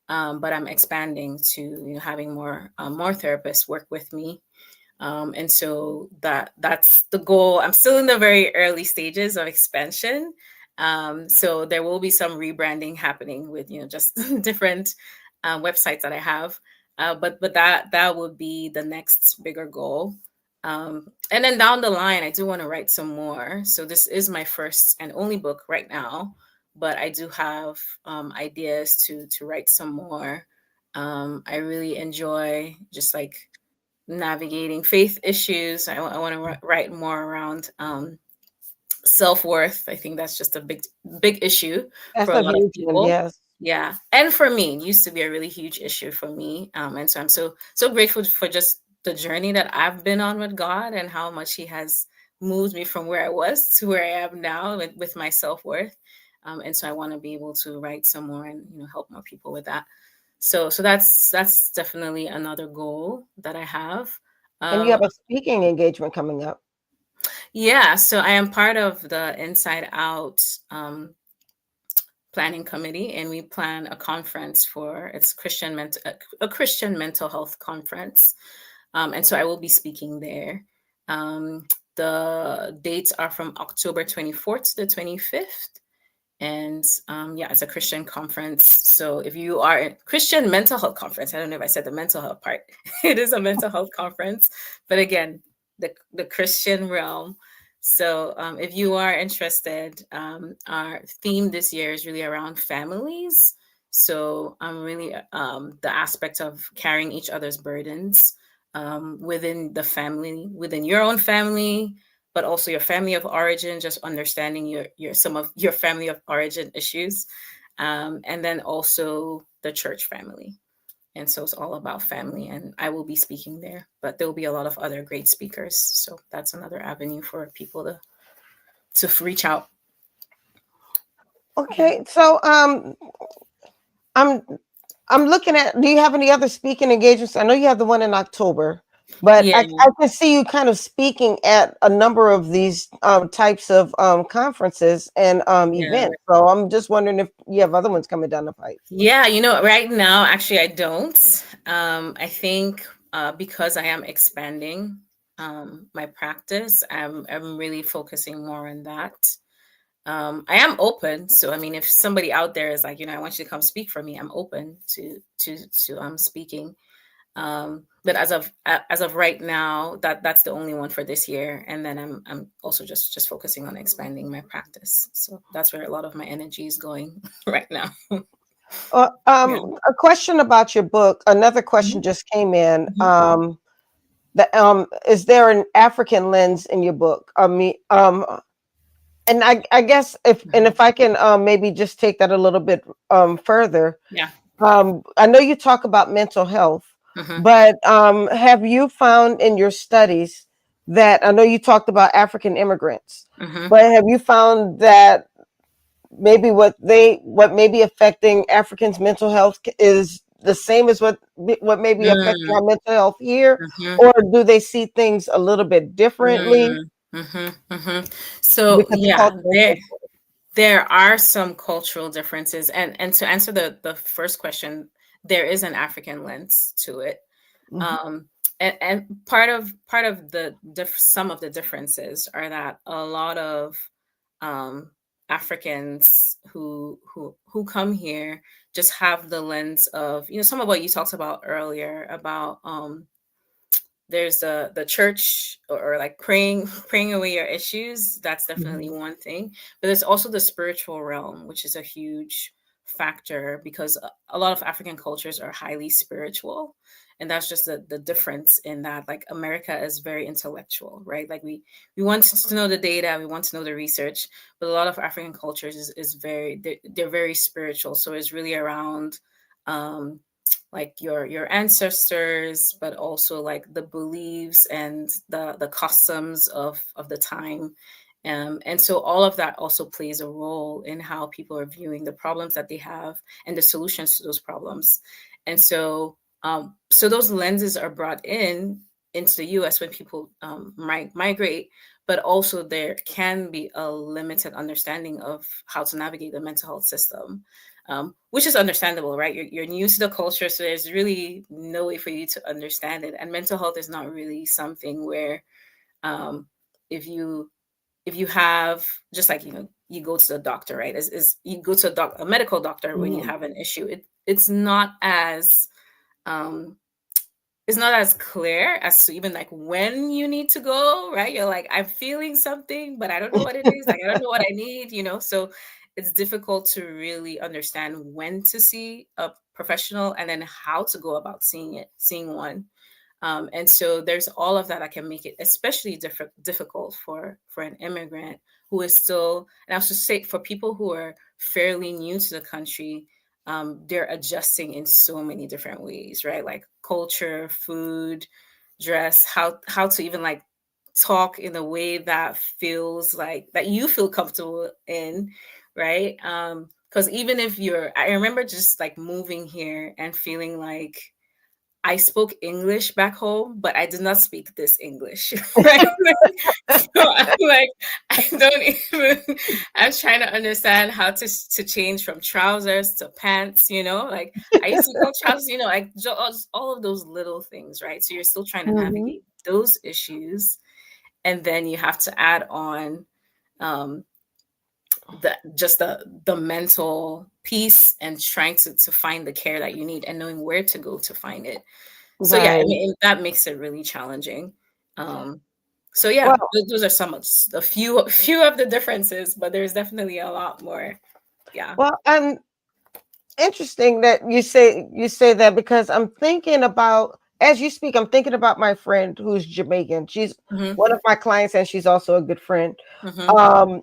but I'm expanding to having more therapists work with me. And so that's the goal. I'm still in the very early stages of expansion. So there will be some rebranding happening with just different websites that I have. But that would be the next bigger goal. And then down the line, I do want to write some more. So this is my first and only book right now, but I do have ideas to write some more. I really enjoy just like navigating faith issues. I want to write more around self-worth. I think that's just a big issue for That's a a lot of huge one. people. Yes. Yeah, and for me, it used to be a really huge issue for me. And so I'm so grateful for just the journey that I've been on with God and how much He has moved me from where I was to where I am now with my self-worth. And so I want to be able to write some more and help more people with that. So that's definitely another goal that I have. And you Um, have a speaking engagement coming up. yeah, so I am part of the Inside Out planning committee, and we plan a conference for it's a Christian mental health conference, and so I will be speaking there. The dates are from October 24th to the 25th. And yeah, it's a Christian conference. So if you are a Christian mental health conference, I don't know if I said the mental health part. It is a mental health conference, but again, the Christian realm. So if you are interested, our theme this year is really around families. So I'm really the aspect of carrying each other's burdens within the family, within your own family, but also your family of origin, just understanding your some of your family of origin issues, and then also the church family. And so it's all about family, and I will be speaking there, but there will be a lot of other great speakers. So that's another avenue for people to reach out. Okay, so I'm I'm looking at. Do you have any other speaking engagements? I know you have the one in October, but Yeah, I can see you kind of speaking at a number of these types of conferences and yeah. events. So I'm just wondering if you have other ones coming down the pipe. Yeah, right now, actually, I don't. I think because I am expanding my practice, I'm really focusing more on that. I am open. So I mean, if somebody out there is like, I want you to come speak for me, I'm open to speaking. But as of right now, that's the only one for this year. And then I'm also just focusing on expanding my practice. So that's where a lot of my energy is going right now. Yeah. A question about your book. Another question Mhm. just came in. Mhm. Is there an African lens in your book? I mean, and I guess Mhm. if I can maybe just take that a little bit further. Yeah. I know you talk about mental health, Mhm. but have you found in your studies that I know you talked about African immigrants, Mm-hmm. but have you found that maybe what may be affecting Africans' mental health is the same as what may be affecting our mental health here, Mm-hmm. or do they see things a little bit differently Mm-hmm. Mm-hmm. So because of yeah, culture and so forth? there are some cultural differences, and to answer the first question, there is an African lens to it. Mhm. Um, and part of the some of the differences are that a lot of um, Africans who come here just have the lens of, some of what you talked about earlier about there's the church, or like praying away your issues. That's definitely Mhm. one thing, but there's also the spiritual realm, which is a huge factor, because a lot of African cultures are highly spiritual, and that's just the difference in that. Like, America is very intellectual, right? Like, we want to know the data, we want to know the research, but a lot of African cultures is very, they're very spiritual. So it's really around um like your ancestors, but also like the beliefs and the customs of the time. And so all of that also plays a role in how people are viewing the problems that they have and the solutions to those problems. And so those lenses are brought into the US when people migrate, but also there can be a limited understanding of how to navigate the mental health system, which is understandable, right? You're new to the culture, so there's really no way for you to understand it. And mental health is not really something where, um, if you if you have, just like, you go to the doctor, right? Is you go to a medical doctor when you Mhm. have an issue. It's not as um, it's not as clear as to even like when you need to go, right? You're like, I'm feeling something, but I don't know what it is. Like, I don't know what I need. So it's difficult to really understand when to see a professional and then how to go about seeing one. And so there's all of that can make it especially difficult for an immigrant who is still, and I was just say, for people who are fairly new to the country, they're adjusting in so many different ways, right? Like culture, food, dress, how to even like talk in a way that feels like that you feel comfortable in, right? Because even if I remember just like moving here and feeling like I spoke English back home, but I did not speak this English, right? So I'm like, I don't even, I'm trying to understand how to change from trousers to pants, like I used to go trousers, like just all of those little things, right? So you're still trying to Mhm. navigate those issues. And then you have to add on um, the mental piece and trying to find the care that you need and knowing where to go to find it. So yeah, I Right. mean, that makes it really challenging. So yeah, Well, those are a few of the differences, but there's definitely a lot more. Yeah. and interesting that you say that, because I'm thinking about, as you speak, I'm thinking about my friend who's Jamaican. She's Mm-hmm. one of my clients and she's also a good friend. Mm-hmm. Um,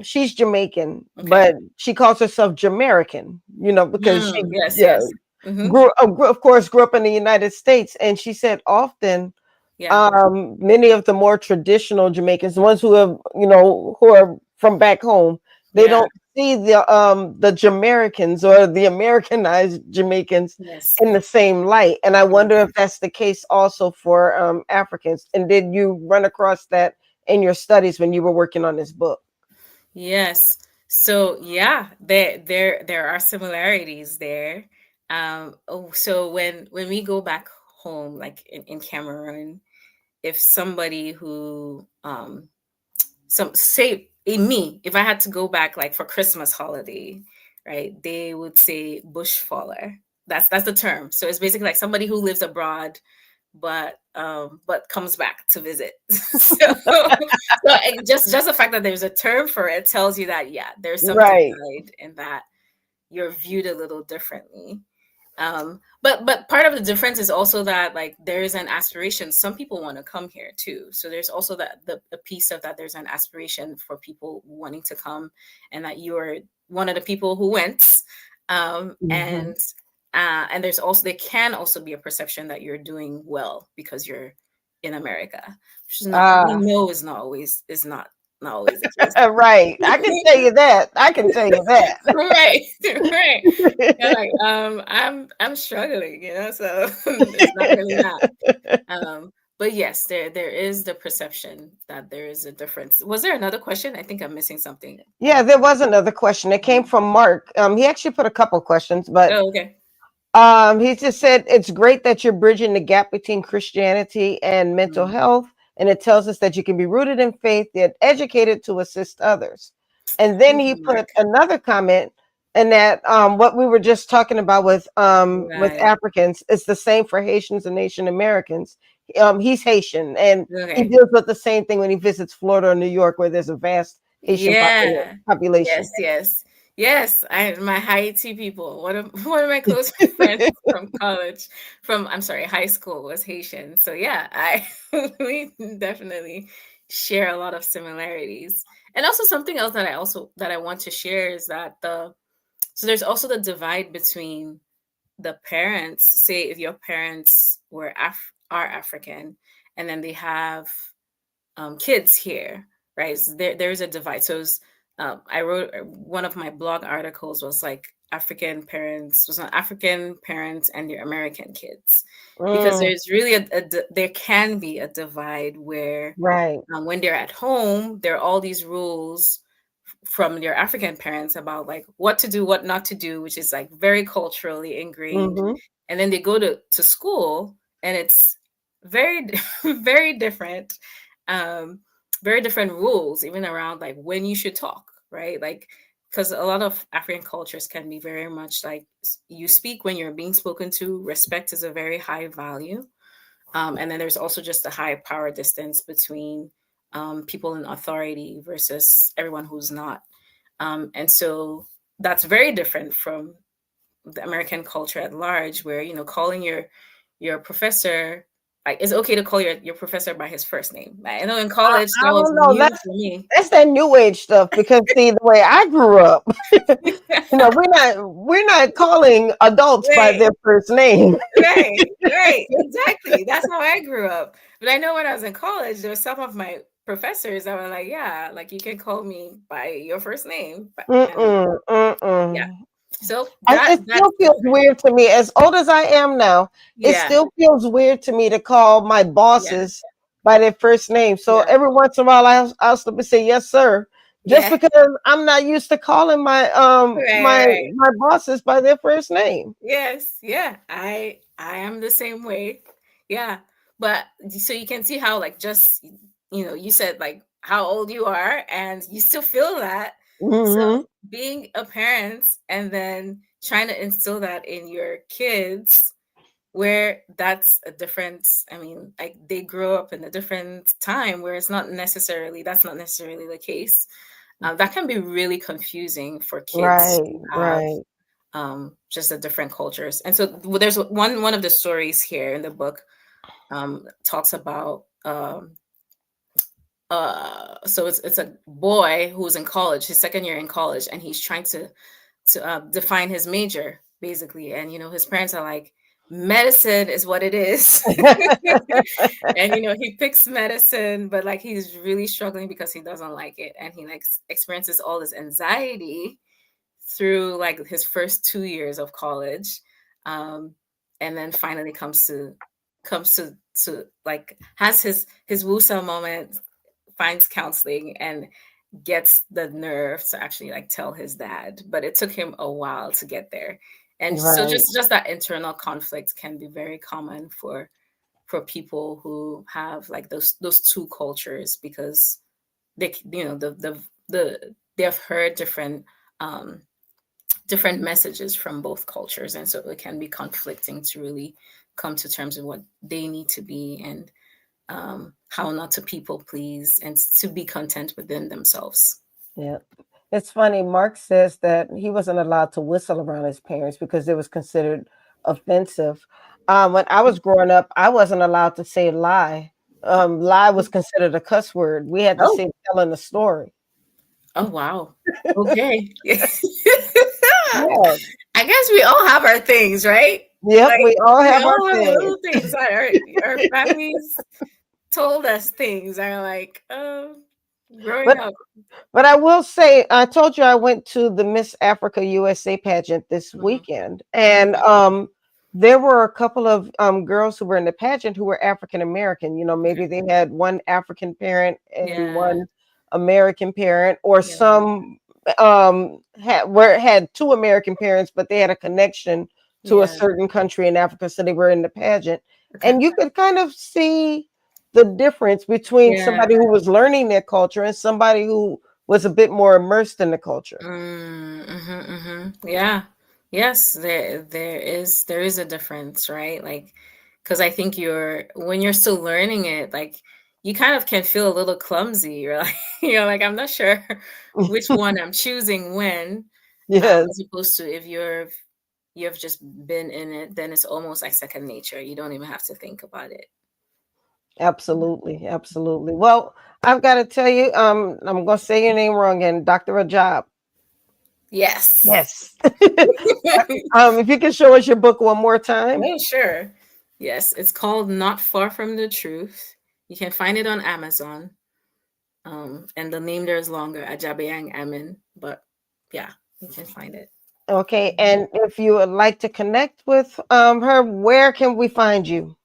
she's Jamaican, Okay. but she calls herself Jamaican, because she, Yes. yeah, Yes. Mm-hmm. of course, grew up in the United States. And she said often, Yeah. many of the more traditional Jamaicans, the ones who are from back home, they Yeah. don't see the Jamaicans or the Americanized Jamaicans Yes. in the same light. And I Yes. wonder if that's the case also for Africans. And did you run across that in your studies when you were working on this book? Yes. So yeah, there are similarities there. So when we go back home, like in Cameroon, if somebody who some say in me, if I had to go back like for Christmas holiday, right, they would say bush faller. That's the term. So it's basically like somebody who lives abroad but comes back to visit. Just the fact that there's a term for it tells you that, yeah, there's some Right. divide in that you're viewed a little differently. But part of the difference is also that like there's an aspiration. Some people want to come here too. So there's also that a piece of that. There's an aspiration for people wanting to come, and that you are one of the people who went. Um, Mhm. and and there can also be a perception that you're doing well because you're in America, which is not, we know is not always the case. Right. I can tell you that. I can tell you that. Right. Right. Yeah, like I'm struggling, so it's not really that. But yes, there is the perception that there is a difference. Was there another question? I think I'm missing something. Yeah, there was another question. It came from Mark. He actually put a couple questions, but Oh, okay. he just said it's great that you're bridging the gap between Christianity and mental health, and it tells us that you can be rooted in faith yet educated to assist others. And then Thank he you, put Mark. another comment, and that what we were just talking about with Right. Africans is the same for Haitians and Asian Americans. He's Haitian, and he Okay. deals with the same thing when he visits Florida or New York, where there's a vast Haitian Yeah. population. Yes. My Haiti people. One of my close friends from college, high school, was Haitian. So yeah, we definitely share a lot of similarities. And also something else that I want to share is that so there's also the divide between the parents. Say if your parents are African, and then they have kids here, right? So there's a divide. So I wrote one of my blog articles was like African parents and their American kids, because there's really there can be a divide where Right. when they're at home, there are all these rules from your African parents about like what to do, what not to do, which is like very culturally ingrained. And then they go to school, and it's very, very different. Very different rules, even around like when you should talk, right? Like, because a lot of African cultures can be very much like you speak when you're being spoken to. Respect is a very high value. And then there's also just a high power distance between people in authority versus everyone who's not. And so that's very different from the American culture at large, where, calling your professor, like, it's okay to call your professor by his first name. I know in college I that was don't know. new for me. That's that new age stuff, because see, the way I grew up, we're not calling adults by Right. their first name. Right, exactly. That's how I grew up. But I know when I was in college, there were some of my professors that were like, yeah, like you can call me by your first name. Yeah. So It still feels different. weird to me. As old as I am now, it still feels weird to me to call my bosses by their first name. So every once in a while, I'll slip and say, yes, sir. Just because I'm not used to calling my my bosses by their first name. Yes, yeah. I am the same way. Yeah. But so you can see how, like, just you said like how old you are and you still feel that. So being a parent and then trying to instill that in your kids, where that's like they grow up in a different time where that's not necessarily the case. That can be really confusing for kids Right, who have right. just the different cultures. And so there's one of the stories here in the book talks about so it's a boy who's in college, his second year in college, and he's trying to define his major, basically. And his parents are like, medicine is what it is. And he picks medicine, but like he's really struggling because he doesn't like it, and he like experiences all this anxiety through like his first 2 years of college, and then finally comes to like has his woo-saw moment, finds counseling, and gets the nerve to actually like tell his dad. But it took him a while to get there. And so just that internal conflict can be very common for people who have like those two cultures, because they they've heard different messages from both cultures, and so it can be conflicting to really come to terms with what they need to be, and how not to people please, and to be content within themselves. Yeah. It's funny. Mark says that he wasn't allowed to whistle around his parents because it was considered offensive. When I was growing up, I wasn't allowed to say lie. Lie was considered a cuss word. We had to say telling a story. Oh, wow. Okay. Yeah. I guess we all have our things, right? Yep, Like, we all have our little things. things. Our families told us things. I'm like, growing But up. But I will say, I told you I went to the Miss Africa USA pageant this Mhm. weekend, and Mhm. there were a couple of girls who were in the pageant who were African American. You know, maybe Okay. they had one African parent and Yeah. one American parent, or Yeah. some had two American parents, but they had a connection to a Yeah. certain country in Africa, so they were in the pageant, Okay. and you could kind of see the difference between Yeah. somebody who was learning their culture and somebody who was a bit more immersed in the culture. Yeah. Yes, there is a difference, right? Like, because I think when you're still learning it, like you kind of can feel a little clumsy. You're like, like I'm not sure which one I'm choosing when, Yes, as opposed to if you've just been in it, then it's almost like second nature. You don't even have to think about it. absolutely, absolutely. Well, I've got to tell you, I'm going to say your name wrong again, Dr. Ajab. Yes. Yes. If you can show us your book one more time. Oh, sure. Yes, it's called Not Far from the Truth. You can find it on Amazon. And the name there is longer, Ajabeyang Amin. But yeah, you can find it. Okay, and if you would like to connect with her, where can we find you?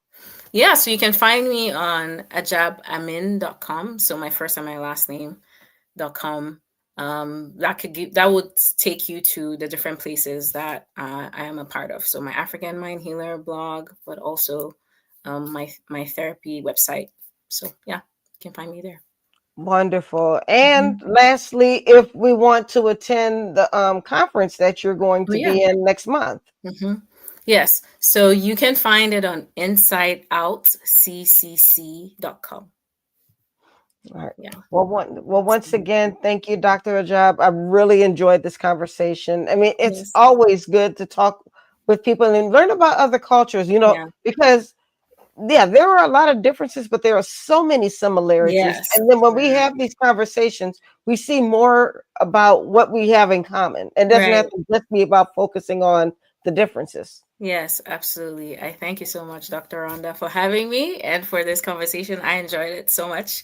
Yeah, so you can find me on ajabamin.com. So my first and my last name.com. That would take you to the different places that I am a part of. So my African Mind Healer blog, but also my therapy website. So yeah, you can find me there. Wonderful. And Mhm. lastly, if we want to attend the conference that you're going Oh to yeah. be in next month. hmm Yes. So you can find it on insideoutccc.com. All right. Yeah. Once again, thank you, Dr. Ajab. I really enjoyed this conversation. I mean, it's Yes. always good to talk with people and learn about other cultures, Yeah. because yeah, there are a lot of differences, but there are so many similarities. Yes. And then when we Right. have these conversations, we see more about what we have in common. It doesn't Right. have to just be about focusing on the differences. Yes, absolutely. I thank you so much, Dr. Rhonda, for having me and for this conversation. I enjoyed it so much.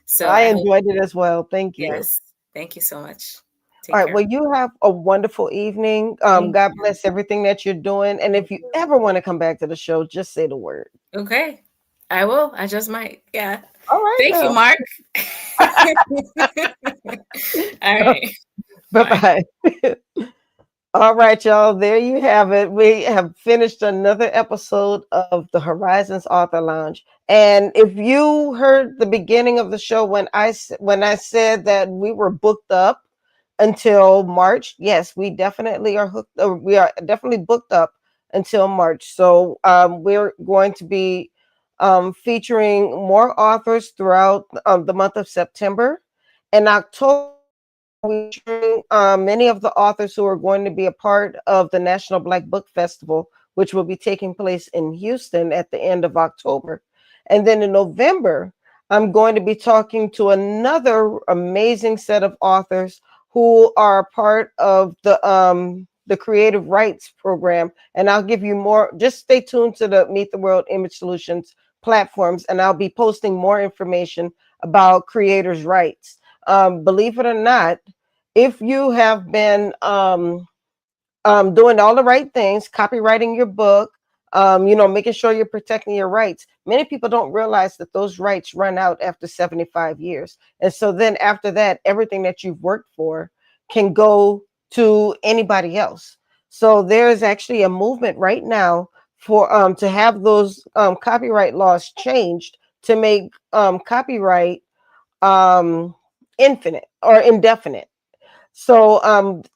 So I I hope, enjoyed it as well. Thank you. yes, thank you so much. All Take right. care. Well, you have a wonderful evening. Thank God you. bless everything that you're doing. And if Thank you you. ever want to come back to the show, just say the word. Okay. I will. I just might. Yeah. All right Thank you, now. Mark. All right. Bye Bye. bye. All right, y'all. There you have it. We have finished another episode of the Horizons Author Lounge. And if you heard the beginning of the show when I said that we were booked up until March, yes, we definitely are hooked. We are definitely booked up until March. So we're going to be featuring more authors throughout the month of September. And October, featuring many of the authors who are going to be a part of the National Black Book Festival, which will be taking place in Houston at the end of October. And then in November, I'm going to be talking to another amazing set of authors who are part of the Creative Rights program. And I'll give you more. Just stay tuned to the Meet the World Image Solutions platforms, and I'll be posting more information about creators' rights. Believe it or not, if you have been doing all the right things, copywriting your book, making sure you're protecting your rights. Many people don't realize that those rights run out after 75 years. And so then after that, everything that you've worked for can go to anybody else. So there's actually a movement right now for to have those copyright laws changed to make copyright um, infinite or indefinite. So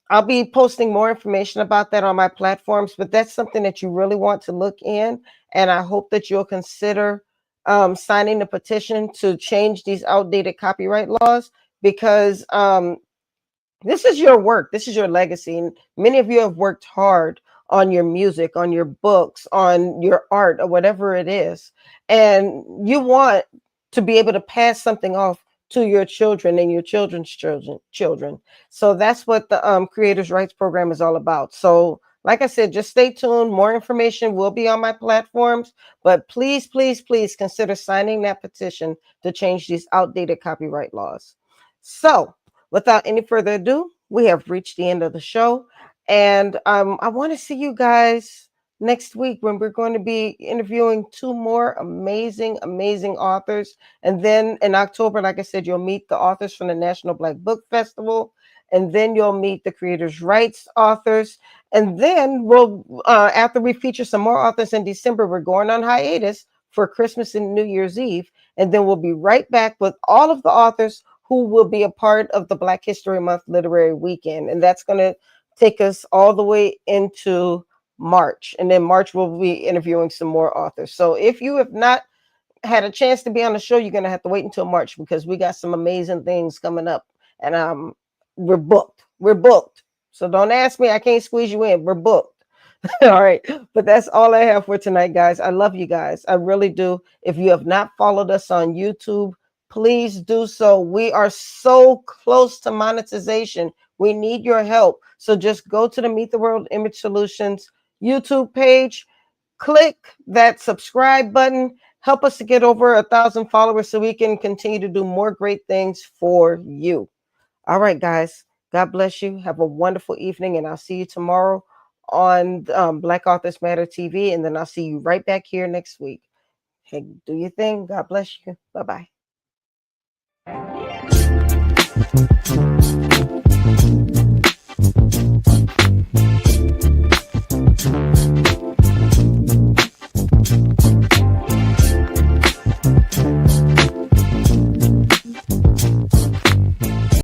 I'll be posting more information about that on my platforms, but that's something that you really want to look in. And I hope that you'll consider signing the petition to change these outdated copyright laws, because this is your work, this is your legacy. And many of you have worked hard on your music, on your books, on your art, or whatever it is. And you want to be able to pass something off to your children and your children's children. So that's what the Creators Rights Program is all about. So like I said, just stay tuned. More information will be on my platforms, but please, please, please consider signing that petition to change these outdated copyright laws. So without any further ado, we have reached the end of the show. And I want to see you guys next week when we're going to be interviewing two more amazing, amazing authors. And then in October, like I said, you'll meet the authors from the National Black Book Festival. And then you'll meet the creators' rights authors. And then we'll, after we feature some more authors in December, we're going on hiatus for Christmas and New Year's Eve. And then we'll be right back with all of the authors who will be a part of the Black History Month Literary Weekend. And that's going to take us all the way into March. And then March, we'll be interviewing some more authors. So if you have not had a chance to be on the show, you're going to have to wait until March because we got some amazing things coming up. And we're booked. We're booked. So don't ask me. I can't squeeze you in. We're booked. All right. But that's all I have for tonight, guys. I love you guys. I really do. If you have not followed us on YouTube, please do so. We are so close to monetization. We need your help. So just go to the Meet the World Image Solutions YouTube page, click that subscribe button, help us to get over 1,000 followers so we can continue to do more great things for you. All right, guys. God bless you. Have a wonderful evening, and I'll see you tomorrow on Black Authors Matter TV, and then I'll see you right back here next week. Hey, do your thing. God bless you. Bye-bye.